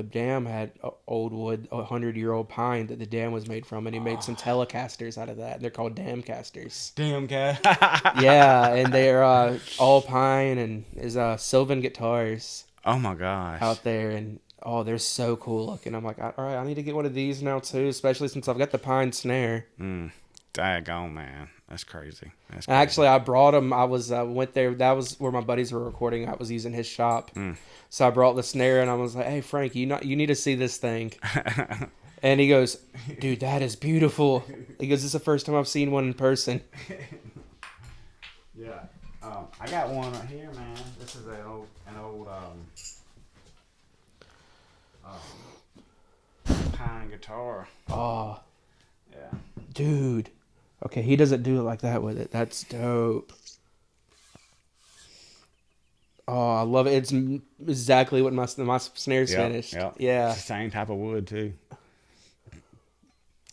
had old wood, 100-year-old pine that the dam was made from, and he made some Telecasters out of that. And they're called dam casters. Damn, cat. Yeah, and they're all pine, and is Sylvan guitars Oh, my gosh. out there, and oh, they're so cool looking. I'm like, all right, I need to get one of these now too, especially since I've got the pine snare. Daggone, man. That's crazy. That's crazy. Actually, I brought them. I was went there. That was where my buddies were recording. I was using his shop, so I brought the snare, and I was like, "Hey, Frank, you need to see this thing." And he goes, "Dude, that is beautiful." He goes, "This is the first time I've seen one in person." Yeah. I got one right here, man. This is an old pine guitar. Oh, Yeah. dude. Okay, he doesn't do it like that with it. That's dope. Oh, I love it. It's exactly what my snare's finished. Yeah. It's the same type of wood too.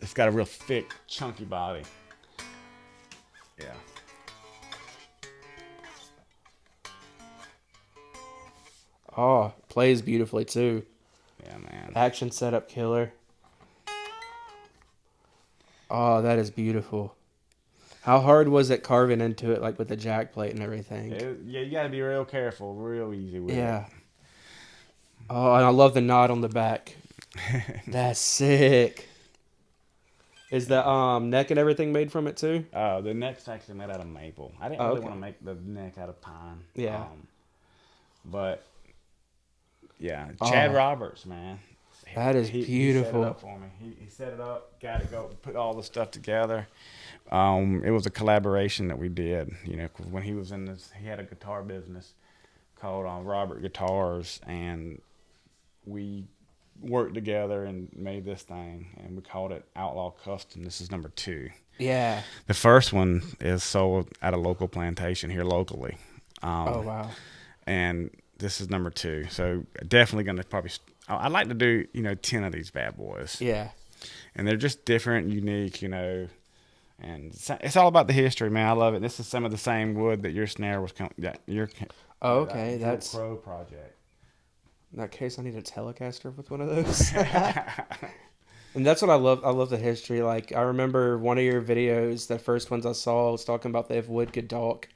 It's got a real thick, chunky body. Yeah. Oh, plays beautifully too. Yeah, man. Action setup killer. Oh, that is beautiful. How hard was it carving into it, like with the jack plate and everything? Yeah, you got to be real careful, real easy with Yeah. it. Oh, and I love the knot on the back. That's sick. Is the neck and everything made from it too? The neck's actually made out of maple. I didn't really Okay. want to make the neck out of pine. Yeah. But yeah, Chad Oh. Roberts, man. That is beautiful. He set it up for me. He set it up, got to go, put all the stuff together. It was a collaboration that we did. You know, 'cause when he was in this, he had a guitar business called Robert Guitars, and we worked together and made this thing, and we called it Outlaw Custom. This is number 2. Yeah. The first one is sold at a local plantation here locally. Oh, wow. And this is number 2. So definitely going to probably, I'd like to do, 10 of these bad boys. Yeah. And they're just different, unique, and it's all about the history, man. I love it. This is some of the same wood that your snare was, Oh, okay. your That's Crow project. in that case, I need a Telecaster with one of those. And that's what I love. I love the history. Like, I remember one of your videos, the first ones I saw, was talking about if wood could talk,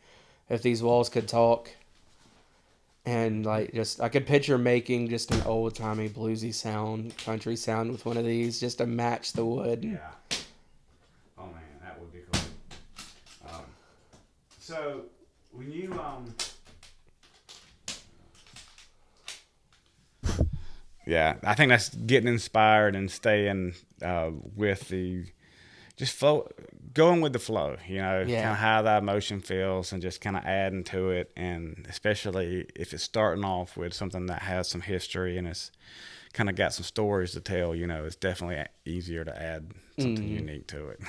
if these walls could talk. And, like, just, I could picture making just an old timey bluesy sound, country sound with one of these just to match the wood. Yeah. Oh man, that would be cool. So when you yeah, I think that's getting inspired and staying with the just flow, going with the flow. Yeah. Kind of how that emotion feels, and just kind of adding to it. And especially if it's starting off with something that has some history and it's kind of got some stories to tell, it's definitely easier to add something unique to it.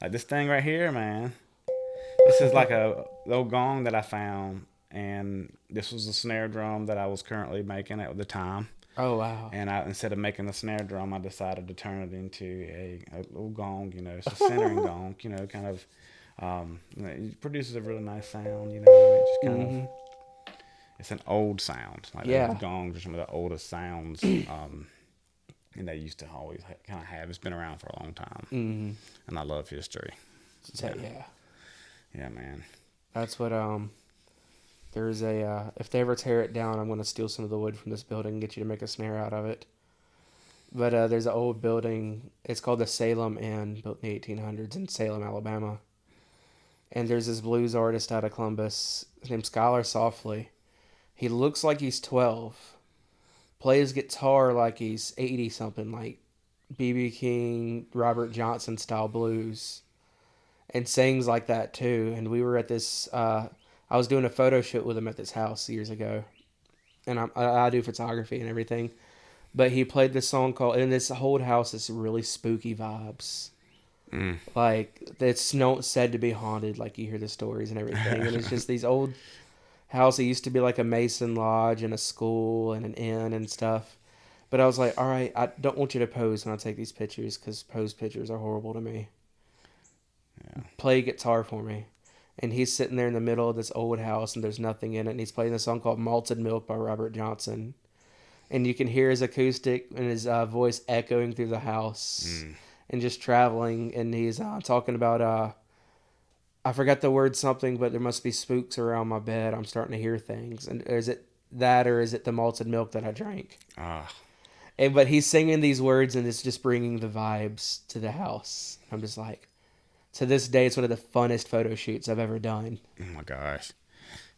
Like this thing right here, man. This is like a little gong that I found, and this was a snare drum that I was currently making at the time. Oh, wow. And instead of making a snare drum, I decided to turn it into a little gong. It's a centering gong. Kind of it produces a really nice sound. And it just kind of, it's an old sound. Like Yeah. those gongs are some of the oldest sounds and they used to always kind of have. It's been around for a long time, Mm-hmm. and I love history. So, yeah. Yeah, man. That's what there's a if they ever tear it down, I'm gonna steal some of the wood from this building and get you to make a snare out of it. But there's an old building. It's called the Salem Inn, built in the 1800s in Salem, Alabama. And there's this blues artist out of Columbus named Skylar Softly. He looks like he's 12. Plays guitar like he's 80 something, like B.B. King, Robert Johnson style blues, and sings like that too. And we were at this. I was doing a photo shoot with him at this house years ago, and I do photography and everything. But he played this song called, and this whole house is really spooky vibes. Like it's said to be haunted. Like you hear the stories and everything, and it's just these old house. It used to be like a Mason lodge and a school and an inn and stuff. But I was like, all right, I don't want you to pose when I take these pictures because pose pictures are horrible to me. Yeah. Play guitar for me. And he's sitting there in the middle of this old house and there's nothing in it. And he's playing a song called Malted Milk by Robert Johnson. And you can hear his acoustic and his voice echoing through the house and just traveling. And he's talking about, I forgot the word something, but there must be spooks around my bed. I'm starting to hear things. And is it that or is it the malted milk that I drank? But he's singing these words and it's just bringing the vibes to the house. I'm just like, to this day, it's one of the funnest photo shoots I've ever done. Oh my gosh.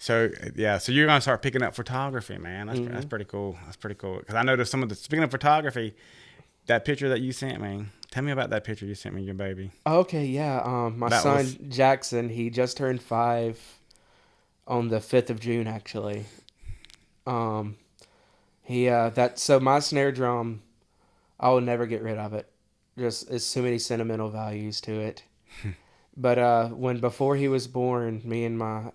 So yeah, so you're gonna start picking up photography, man. That's pretty cool. That's pretty cool. Because I noticed some of the, speaking of photography, that picture that you sent me. Tell me about that picture you sent me, your baby. Okay, yeah. My son Jackson, he just turned 5 on the 5th of June, actually. So my snare drum, I will never get rid of it. Just it's so many sentimental values to it. But before he was born, me and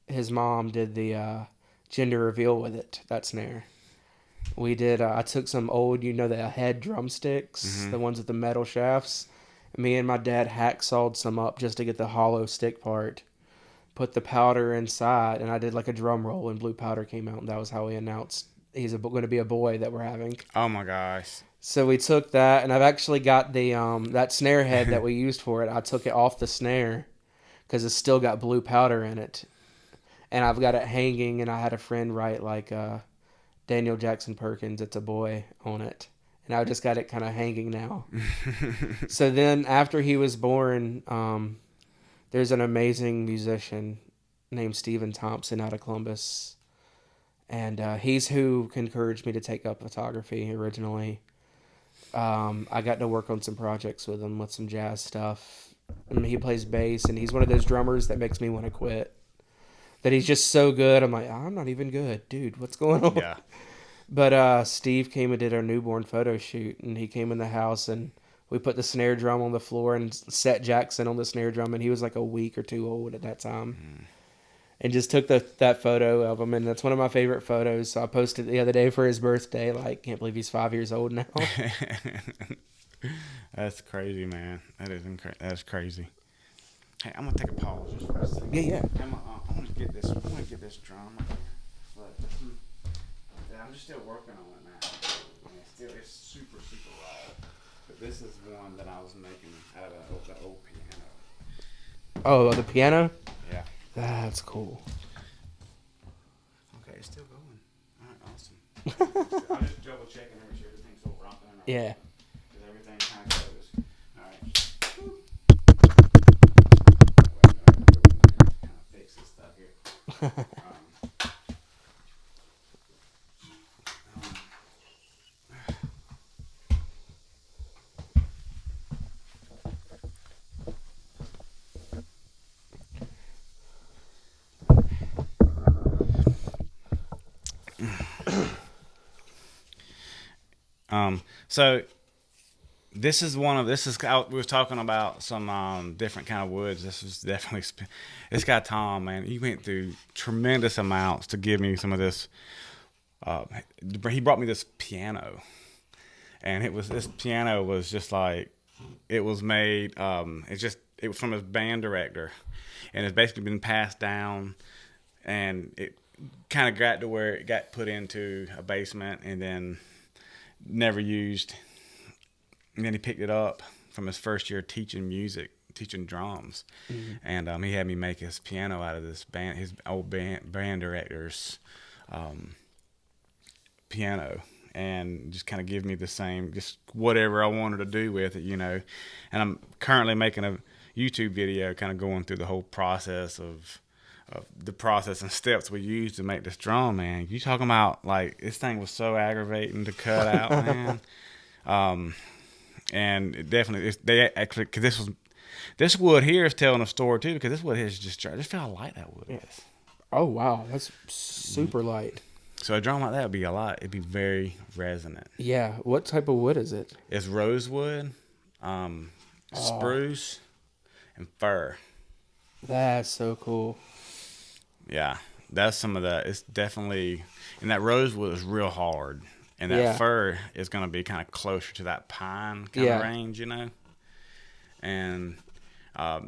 his mom did the gender reveal with it, that snare. We did. I took some old, the head drumsticks, the ones with the metal shafts. Me and my dad hacksawed some up just to get the hollow stick part. Put the powder inside, and I did like a drum roll, and blue powder came out, and that was how we announced he's going to be a boy that we're having. Oh my gosh! So we took that, and I've actually got the that snare head that we used for it. I took it off the snare because it's still got blue powder in it, and I've got it hanging. And I had a friend write like Daniel Jackson Perkins, it's a boy on it, and I just got it kind of hanging now. So then after he was born, there's an amazing musician named Stephen Thompson out of Columbus, and he's who encouraged me to take up photography originally. I got to work on some projects with him with some jazz stuff. I mean, he plays bass, and he's one of those drummers that makes me want to quit. That he's just so good. I'm like, I'm not even good, dude. What's going on? Yeah. But Steve came and did our newborn photo shoot, and he came in the house, and we put the snare drum on the floor and set Jackson on the snare drum, and he was like a week or 2 old at that time. And just took that photo of him, and that's one of my favorite photos. So I posted it the other day for his birthday. Like, can't believe he's 5 years old now. That's crazy, man. That's crazy. Hey, I'm gonna take a pause just for a second. Yeah. I want to get this. I want to get this drum. But I'm just still working on it now. It's super raw. But this is one that I was making out of the old piano. Oh, the piano? Yeah. That's cool. Okay, it's still going. All right, awesome. I'm just double checking to make sure everything's all rocking and rolling. Yeah. Because everything kind of goes. All right. Kind of fix this stuff here. So this is we was talking about some different kind of woods. This is definitely this guy Tom, man, he went through tremendous amounts to give me some of this. He brought me this piano, and this piano was just like, it was made. It was from his band director, and it's basically been passed down, and it kind of got to where it got put into a basement and then never used. and then he picked it up from his first year teaching drums, and he had me make his piano out of this band, his old band director's piano, and just kind of give me the same, just whatever I wanted to do with it, you know. And I'm currently making a YouTube video, kind of going through the whole process of the process and steps we used to make this drum, man. You talking about, like, this thing was so aggravating to cut out, man. And it definitely, they actually, because this wood here is telling a story too, because this wood here is just feel how light that wood is. Oh wow, that's super light. So a drum like that would be a lot. It'd be very resonant. Yeah. What type of wood is it? It's rosewood, spruce, and fir. That's so cool. Yeah, that's some of that. It's definitely, and that rosewood is real hard, and that Yeah. fir is going to be kind of closer to that pine kind of range, you know. And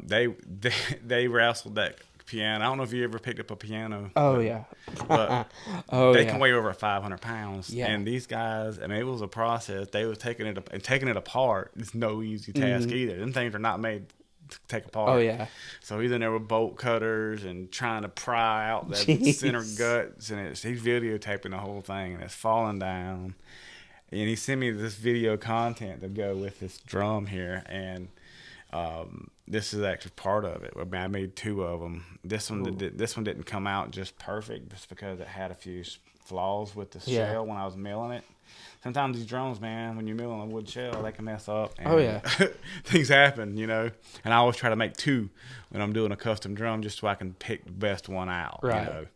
they wrestled that piano. I don't know if you ever picked up a piano. Oh yeah. But Oh they yeah. can weigh over 500 pounds. Yeah. And these guys, I mean, it was a process. They was taking it apart. It's no easy task either. Them things are not made to take apart. Oh yeah. So he's in there with bolt cutters and trying to pry out that Jeez. center guts, and he's videotaping the whole thing, and it's falling down. And he sent me this video content to go with this drum here, and this is actually part of it. I mean, I made 2 of them. This one didn't come out just perfect, just because it had a few flaws with the shell when I was milling it. Sometimes these drums, man, when you're milling a wood shell, they can mess up. And Oh, yeah. things happen, you know. And I always try to make 2 when I'm doing a custom drum, just so I can pick the best one out. Right. You know.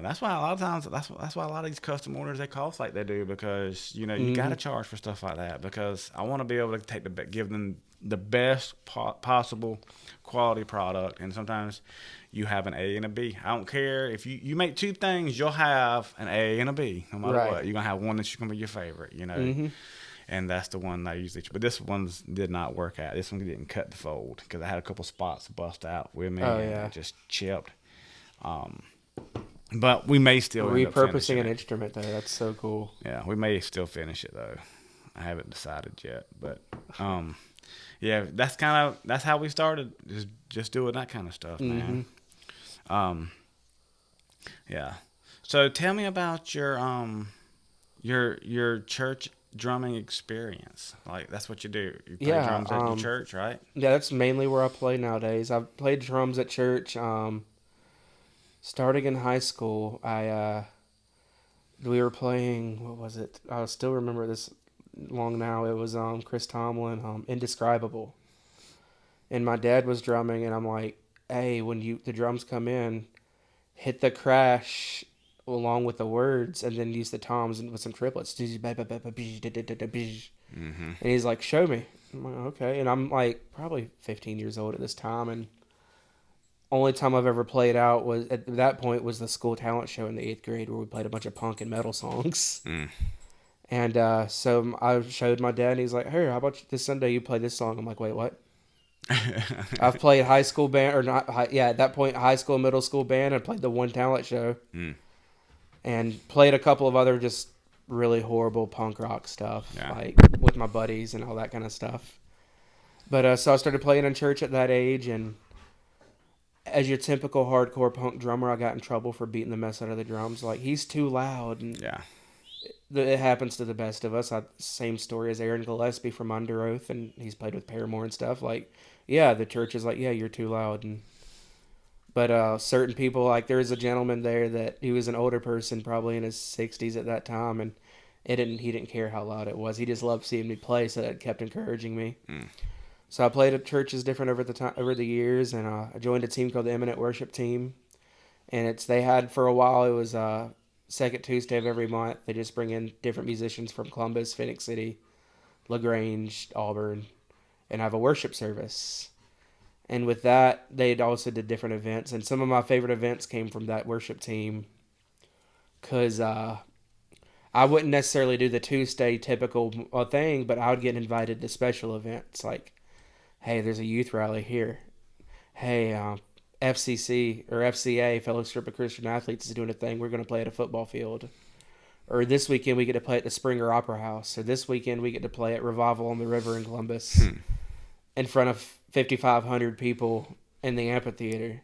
That's why a lot of times, that's why a lot of these custom orders, they cost like they do, because, you know, you got to charge for stuff like that, because I want to be able to give them the best possible quality product. And sometimes you have an A and a B. I don't care if you make 2 things, you'll have an A and a B no matter what. You're gonna have one that's gonna be your favorite, you know. And that's the one I usually. But this one did not work out. This one didn't cut the fold, because I had a couple spots bust out with me. Oh, and yeah. it just chipped. But we may still end up Repurposing finishing an it. instrument though, that's so cool. Yeah, we may still finish it though. I haven't decided yet, but yeah, that's how we started. Just doing that kind of stuff, man. Yeah. So tell me about your church drumming experience. Like, that's what you do. You play drums at your church, right? Yeah, that's mainly where I play nowadays. I've played drums at church. Starting in high school, we were playing, what was it? I still remember this long now. It was Chris Tomlin, Indescribable. And my dad was drumming, and I'm like, hey, when the drums come in, hit the crash along with the words, and then use the toms and with some triplets. And he's like, show me. I'm like, okay. And I'm like probably 15 years old at this time, and only time I've ever played out was at that point was the school talent show in the 8th grade, where we played a bunch of punk and metal songs. And so I showed my dad, and he's like, hey, how about this Sunday you play this song? I'm like, wait, what? I've played high school band, or not, at that point, high school, middle school band. I played the one talent show, and played a couple of other just really horrible punk rock stuff, like with my buddies and all that kind of stuff. But so I started playing in church at that age, and as your typical hardcore punk drummer, I got in trouble for beating the mess out of the drums. Like, he's too loud, and it happens to the best of us. Same story as Aaron Gillespie from Under Oath, and he's played with Paramore and stuff. Like, yeah, the church is like, yeah, you're too loud. But certain people, like, there was a gentleman there that he was an older person, probably in his 60s at that time, and he didn't care how loud it was. He just loved seeing me play, so that kept encouraging me. So I played at churches different over the years, and I joined a team called the Eminent Worship Team, and they had for a while, it was second Tuesday of every month. They just bring in different musicians from Columbus, Phoenix City, LaGrange, Auburn, and have a worship service. And with that, they also did different events, and some of my favorite events came from that worship team, because I wouldn't necessarily do the Tuesday typical thing, but I would get invited to special events, like, hey, there's a youth rally here. Hey, FCC or FCA, Fellowship of Christian Athletes, is doing a thing. We're going to play at a football field. Or this weekend we get to play at the Springer Opera House. Or this weekend we get to play at Revival on the River in Columbus in front of 5,500 people in the amphitheater.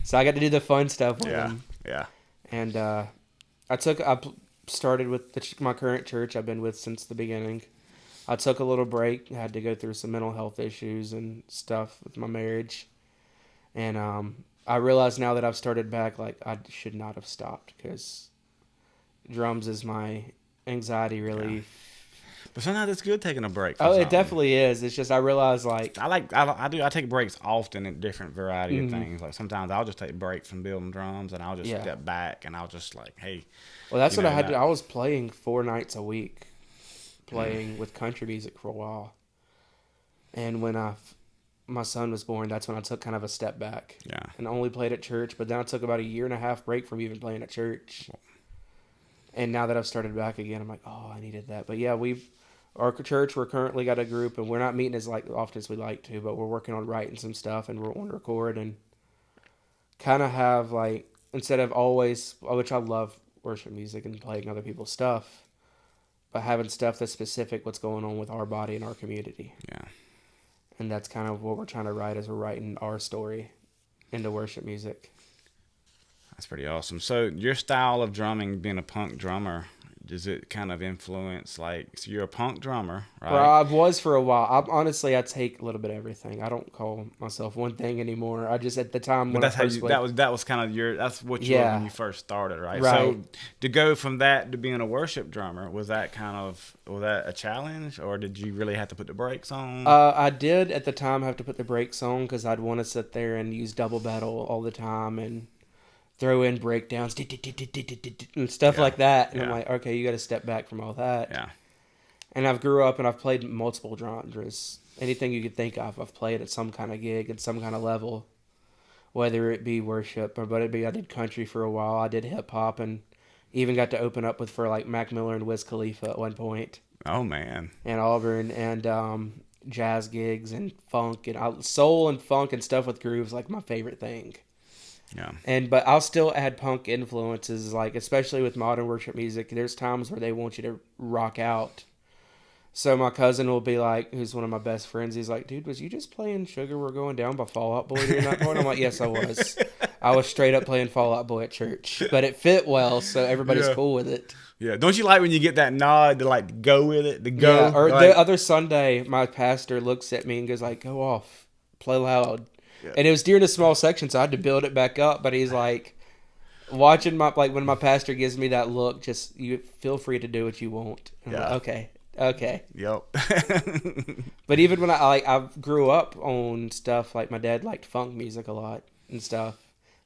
So I got to do the fun stuff with them. Yeah. And I started with my current church I've been with since the beginning. I took a little break. I had to go through some mental health issues and stuff with my marriage. And I realize now that I've started back, like, I should not have stopped because drums is my anxiety relief. But sometimes it's good taking a break. Oh, it definitely is. It's just I realize, like... I take breaks often in different variety of things. Like, sometimes I'll just take breaks from building drums, and I'll just step back, and I'll just, like, hey... Well, that's what I had to... I was playing 4 nights a week, playing with country music for a while. And when my son was born, that's when I took kind of a step back. Yeah. And only played at church, but then I took about a 1.5 year break from even playing at church. And now that I've started back again, I'm like, oh, I needed that. But yeah, our church, we're currently got a group, and we're not meeting as like often as we like to, but we're working on writing some stuff, and we're on record, and kind of have like, instead of always, which I love worship music and playing other people's stuff, but having stuff that's specific what's going on with our body and our community. Yeah. And that's kind of what we're trying to write, is we're writing our story into worship music. That's pretty awesome. So your style of drumming, being a punk drummer, does it kind of influence, like, so you're a punk drummer, right? Well, I was for a while. I take a little bit of everything. I don't call myself one thing anymore. I just, at the time when But I first played, that was kind of that's what you were when you first started, right? So to go from that to being a worship drummer, was that a challenge, or did you really have to put the brakes on? I did at the time have to put the brakes on because I'd want to sit there and use double pedal all the time and throw in breakdowns and stuff like that. And I'm like, okay, you got to step back from all that. Yeah. And I've grew up and I've played multiple genres. Anything you could think of, I've played at some kind of gig at some kind of level, whether it be worship or I did country for a while. I did hip hop and even got to open up for like Mac Miller and Wiz Khalifa at one point. Oh man. And Auburn and jazz gigs and funk and soul and funk and stuff with grooves, like my favorite thing. Yeah. But I'll still add punk influences, like especially with modern worship music. There's times where they want you to rock out. So my cousin will be like, who's one of my best friends, he's like, dude, was you just playing Sugar We're Going Down by Fall Out Boy during that point? I'm like, yes, I was. I was straight up playing Fall Out Boy at church. But it fit well, so everybody's cool with it. Yeah. Don't you like when you get that nod to like go with it? To go? Yeah, or like... the other Sunday, my pastor looks at me and goes like, go off, play loud. Yeah. And it was during a small section, so I had to build it back up. But he's like, watching when my pastor gives me that look, just you feel free to do what you want. And I'm like, okay. Yep. But even when I grew up on stuff, like my dad liked funk music a lot and stuff,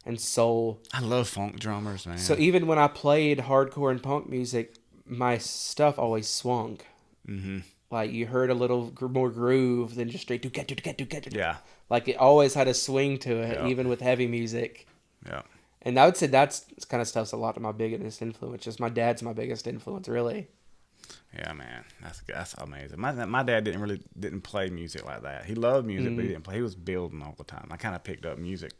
and soul. I love funk drummers, man. So even when I played hardcore and punk music, my stuff always swung. Mm-hmm. Like you heard a little more groove than just straight do. Yeah. Like it always had a swing to it, even with heavy music. Yeah. And I would say that's kind of stuff's a lot of my biggest influence. Just my dad's my biggest influence, really. Yeah, man, that's amazing. My dad didn't play music like that. He loved music, but he didn't play. He was building all the time. I kind of picked up music.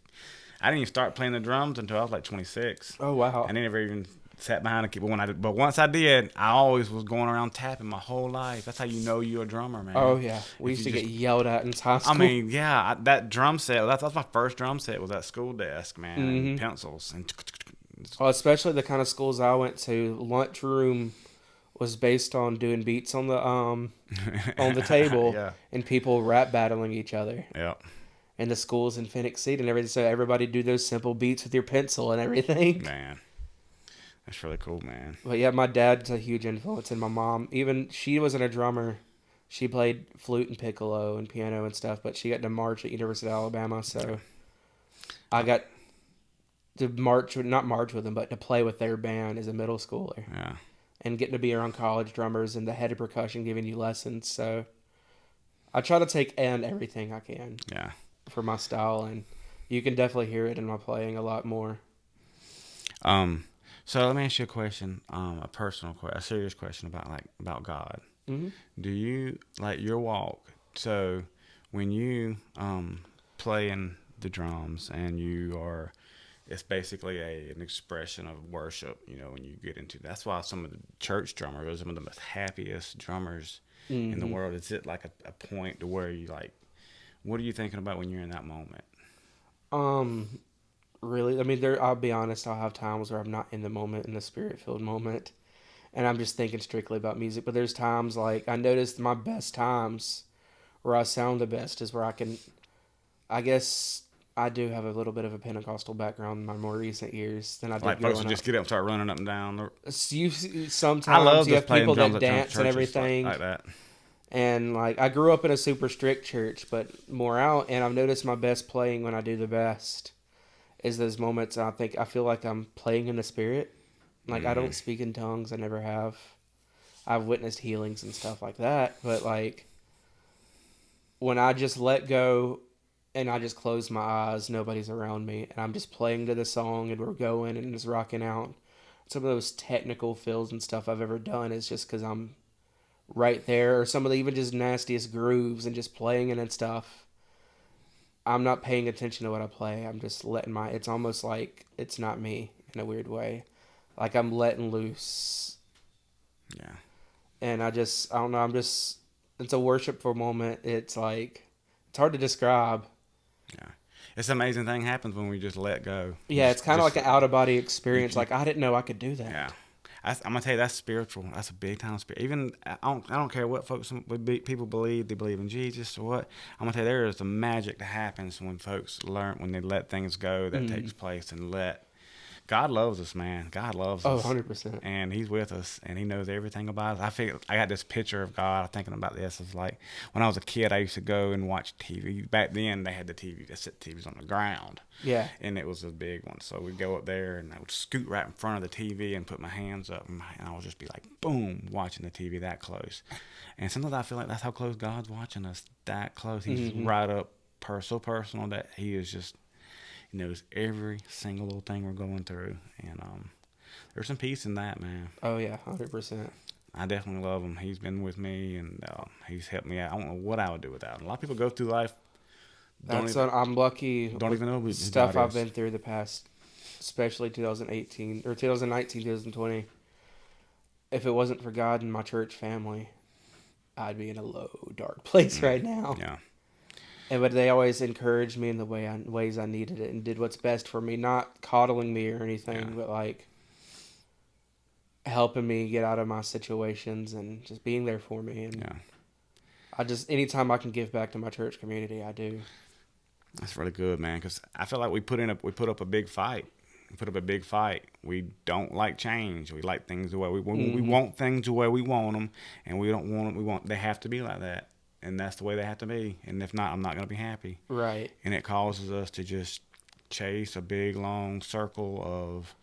I didn't even start playing the drums until I was like 26. Oh wow! I never even sat behind a keyboard. But once I did, I always was going around tapping my whole life. That's how you know you're a drummer, man. Oh yeah, we used to get yelled at in high school. I mean, yeah, that drum set. That's my first drum set. Was that school desk, man, and pencils and. Well, especially the kind of schools I went to, lunchroom was based on doing beats on the table and people rap battling each other. Yeah. And the schools in Phoenix City and everything, so everybody do those simple beats with your pencil and everything. Man, that's really cool, man. But yeah, my dad's a huge influence, and my mom, even she wasn't a drummer. She played flute and piccolo and piano and stuff, but she got to march at University of Alabama, so I got to not march with them, but to play with their band as a middle schooler. Yeah. And getting to be around college drummers and the head of percussion giving you lessons. So I try to take in everything I can. Yeah. For my style, and you can definitely hear it in my playing a lot more. So let me ask you a question, a personal question, a serious question about God. Mm-hmm. Do you like your walk? So when you playing the drums and you are it's basically an expression of worship, you know, when you get into that's why some of the church drummers are some of the most happiest drummers in the world. It's at like a point to where you like, what are you thinking about when you're in that moment? Really, I mean, I'll be honest. I'll have times where I'm not in the moment, in the spirit-filled moment, and I'm just thinking strictly about music. But there's times like I noticed my best times where I sound the best is where I can. I guess I do have a little bit of a Pentecostal background in my more recent years than I did Like folks growing will just up. get up and start running up and down. Sometimes I love you just have playing people drums that at dance and churches everything. like that. And like I grew up in a super strict church, but more out, and I've noticed my best playing when I do the best is those moments I feel like I'm playing in the spirit. Like I don't speak in tongues, I never have. I've witnessed healings and stuff like that, but like when I just let go and I just close my eyes, nobody's around me, and I'm just playing to the song and we're going and just rocking out. Some of those technical fills and stuff I've ever done is just because I'm right there, or some of the even just nastiest grooves and just playing it and stuff. I'm not paying attention to what I play. I'm just letting it's almost like it's not me in a weird way. Like I'm letting loose. Yeah. And I don't know, it's a worshipful moment. It's like, it's hard to describe. Yeah. It's an amazing thing happens when we just let go. Yeah, it's kind of like an out of body you, experience. Like I didn't know I could do that. yeah. I'm gonna tell you that's spiritual. That's a big time spirit. Even I don't care what people believe. They believe in Jesus or what. I'm gonna tell you there is a magic that happens when folks when they let things go that takes place and let. God loves us, man. God loves us. 100%. And He's with us, and He knows everything about us. I got this picture of God. Thinking about this is like when I was a kid, I used to go and watch TV. Back then, they had the TV. They set TVs on the ground. Yeah. And it was a big one. So we'd go up there, and I would scoot right in front of the TV and put my hands up, and I would just be like, boom, watching the TV that close. And sometimes I feel like that's how close God's watching us, that close. He's right up, so personal that He is just. He knows every single little thing we're going through, and there's some peace in that, man. Oh yeah, 100%. I definitely love him. He's been with me, and he's helped me out. I don't know what I would do without him. A lot of people go through life. I'm lucky. Don't even know who stuff God I've is. been through the past, especially 2018 or 2019, 2020. If it wasn't for God and my church family, I'd be in a low, dark place right now. Yeah. But they always encouraged me in the ways I needed it and did what's best for me, not coddling me or anything, but like helping me get out of my situations and just being there for me. And anytime I can give back to my church community, I do. That's really good, man. Because I feel like we put up a big fight. We put up a big fight. We don't like change. We like things the way we want things the way we want them, and we don't want them. They have to be like that. And that's the way they have to be. And if not, I'm not going to be happy. Right. And it causes us to just chase a big, long circle of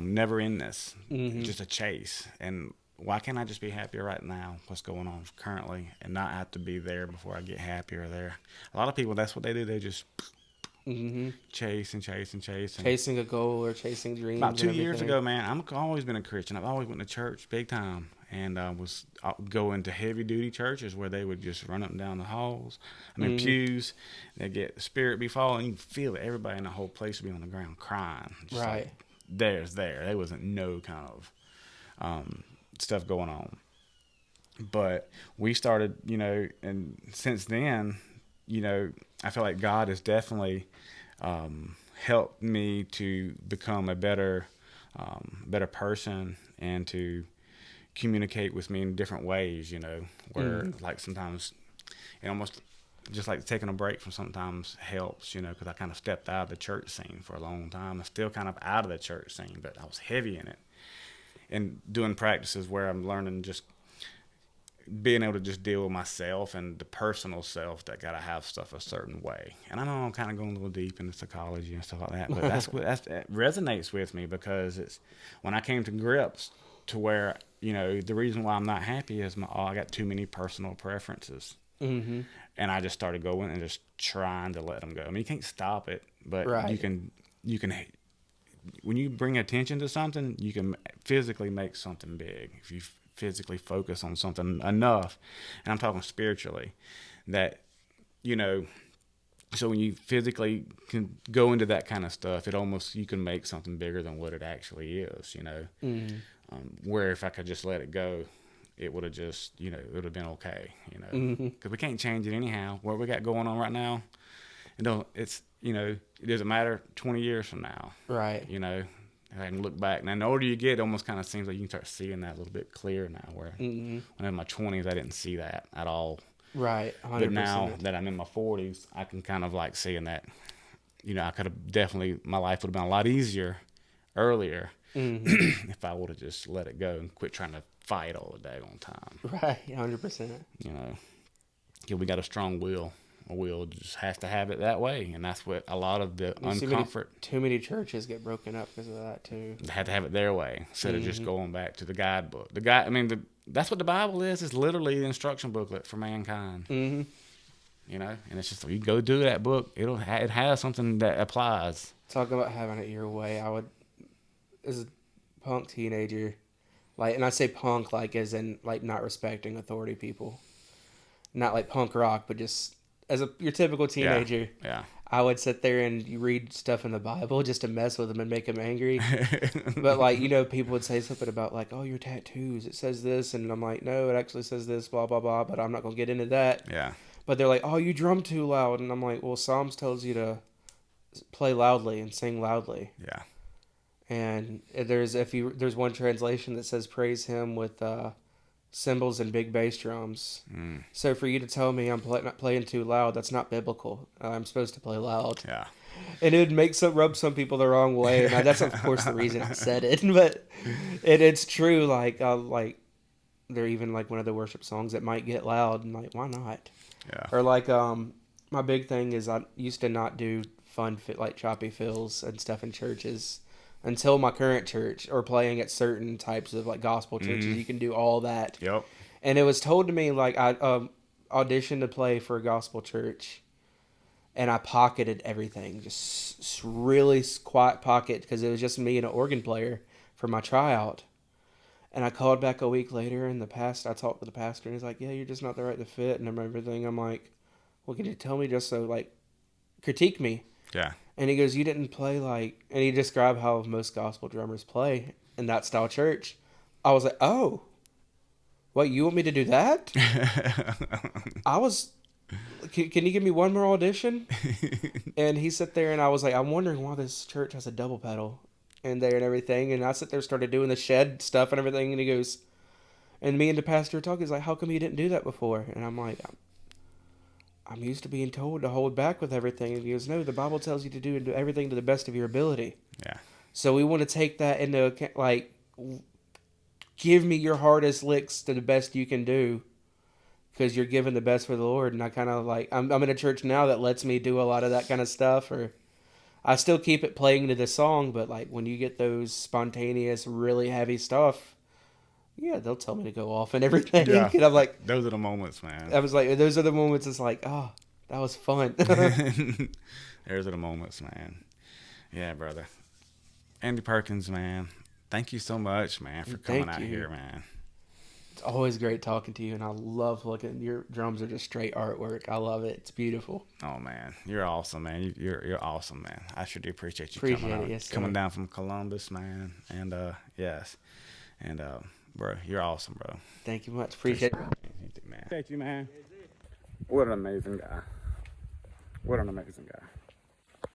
never endness. Just a chase. And why can't I just be happier right now, what's going on currently, and not have to be there before I get happier there? A lot of people, that's what they do. They just chase and chase and chase. And chasing a goal or chasing dreams. about 2 years ago, man, I've always been a Christian. I've always went to church big time. And was going to heavy duty churches where they would just run up and down the halls. Pews. They get the spirit be falling. You can feel it. Everybody in the whole place would be on the ground crying. Just Right. Like, there. There wasn't no kind of stuff going on. But we started, and since then, I feel like God has definitely helped me to become a better person and to communicate with me in different ways, where like sometimes it almost just like taking a break from sometimes helps, because I kind of stepped out of the church scene for a long time. I'm still kind of out of the church scene, but I was heavy in it and doing practices where I'm learning just being able to just deal with myself and the personal self that got to have stuff a certain way. And I know I'm kind of going a little deep into psychology and stuff like that, but that resonates with me because it's when I came to grips to where, the reason why I'm not happy is I got too many personal preferences. And I just started going and just trying to let them go. I mean, you can't stop it, but you can, when you bring attention to something, you can physically make something big. If you physically focus on something enough, and I'm talking spiritually, that, So when you physically can go into that kind of stuff, you can make something bigger than what it actually is, you know. Mm-hmm. Where if I could just let it go, it would have just, you know, it would have been okay, you know. Mm-hmm. Because we can't change it anyhow. What we got going on right now, it's, you know, it doesn't matter 20 years from now. Right. You know, I can look back. Now, the older you get, it almost kind of seems like you can start seeing that a little bit clearer now. Where Mm-hmm. when in my 20s, I didn't see that at all. Right. 100%. But now that I'm in my 40s, I can kind of like seeing that, you know, I could have definitely, my life would have been a lot easier earlier Mm-hmm. if I would have just let it go and quit trying to fight all the daggone time. Right. 100%. You know, 'cause we got a strong will. A will just has to have it that way. And that's what a lot of the uncomfort. Too many churches get broken up because of that, too. They had to have it their way instead of just Mhm. going back to the guidebook. That's what the Bible is. It's literally the instruction booklet for mankind. Mm-hmm. You know, and it's just you go do that book. It has something that applies. Talk about having it your way. As a punk teenager, like, and I say punk like as in like not respecting authority people, not like punk rock, but just as your typical teenager. Yeah. I would sit there and you read stuff in the Bible just to mess with them and make them angry. But like, you know, people would say something about like, oh, your tattoos, it says this, and I'm like, no, it actually says this, blah blah blah. But I'm not gonna get into that. Yeah. But they're like, oh, you drum too loud, and I'm like, well, Psalms tells you to play loudly and sing loudly. Yeah. And there's one translation that says praise him with cymbals and big bass drums. Mm. So for you to tell me I'm not playing too loud, that's not biblical. I'm supposed to play loud. Yeah. And it would rub some people the wrong way. And that's of course the reason I said it, but it's true. Like they're even like one of the worship songs that might get loud, and like why not? Yeah. Or like my big thing is I used to not do fun like choppy fills and stuff in churches until my current church, or playing at certain types of like gospel churches. You can do all that. Yep. And it was told to me like I auditioned to play for a gospel church, and I pocketed everything, just really quiet pocket, because it was just me and an organ player for my tryout. And I called back a week later, and I talked to the pastor, and he's like, yeah, you're just not the right fit and everything. I'm like, well, can you tell me just so, like, critique me? Yeah. And he goes, you didn't play like, and he described how most gospel drummers play in that style church. I was like, oh, what, you want me to do that? Can you give me one more audition? And he sat there, and I was like, I'm wondering why this church has a double pedal in there and everything. And I sit there, started doing the shed stuff and everything. And he goes, and me and the pastor were talking. He's like, how come you didn't do that before? And I'm like, I'm used to being told to hold back with everything. And he goes, no, the Bible tells you to do everything to the best of your ability. Yeah. So we want to take that into account, like, give me your hardest licks to the best you can do, because you're giving the best for the Lord. And I kind of like, I'm in a church now that lets me do a lot of that kind of stuff, or I still keep it playing to the song, but like when you get those spontaneous, really heavy stuff, yeah, they'll tell me to go off and everything. Yeah. And I'm like, Those are the moments, man. I was like, those are the moments. It's like, oh, that was fun. Those are the moments, man. Yeah, brother. Andy Perkins, man. Thank you so much, man, for coming out here, man. It's always great talking to you, and I love looking. Your drums are just straight artwork. I love it. It's beautiful. Oh man, you're awesome, man. You're awesome, man. I sure do appreciate you Appreciate coming it, out, yes, sir. coming down from Columbus, man. And yes, and bro, you're awesome, bro. Thank you much. Appreciate it. Man. Appreciate you, man. What an amazing guy. What an amazing guy.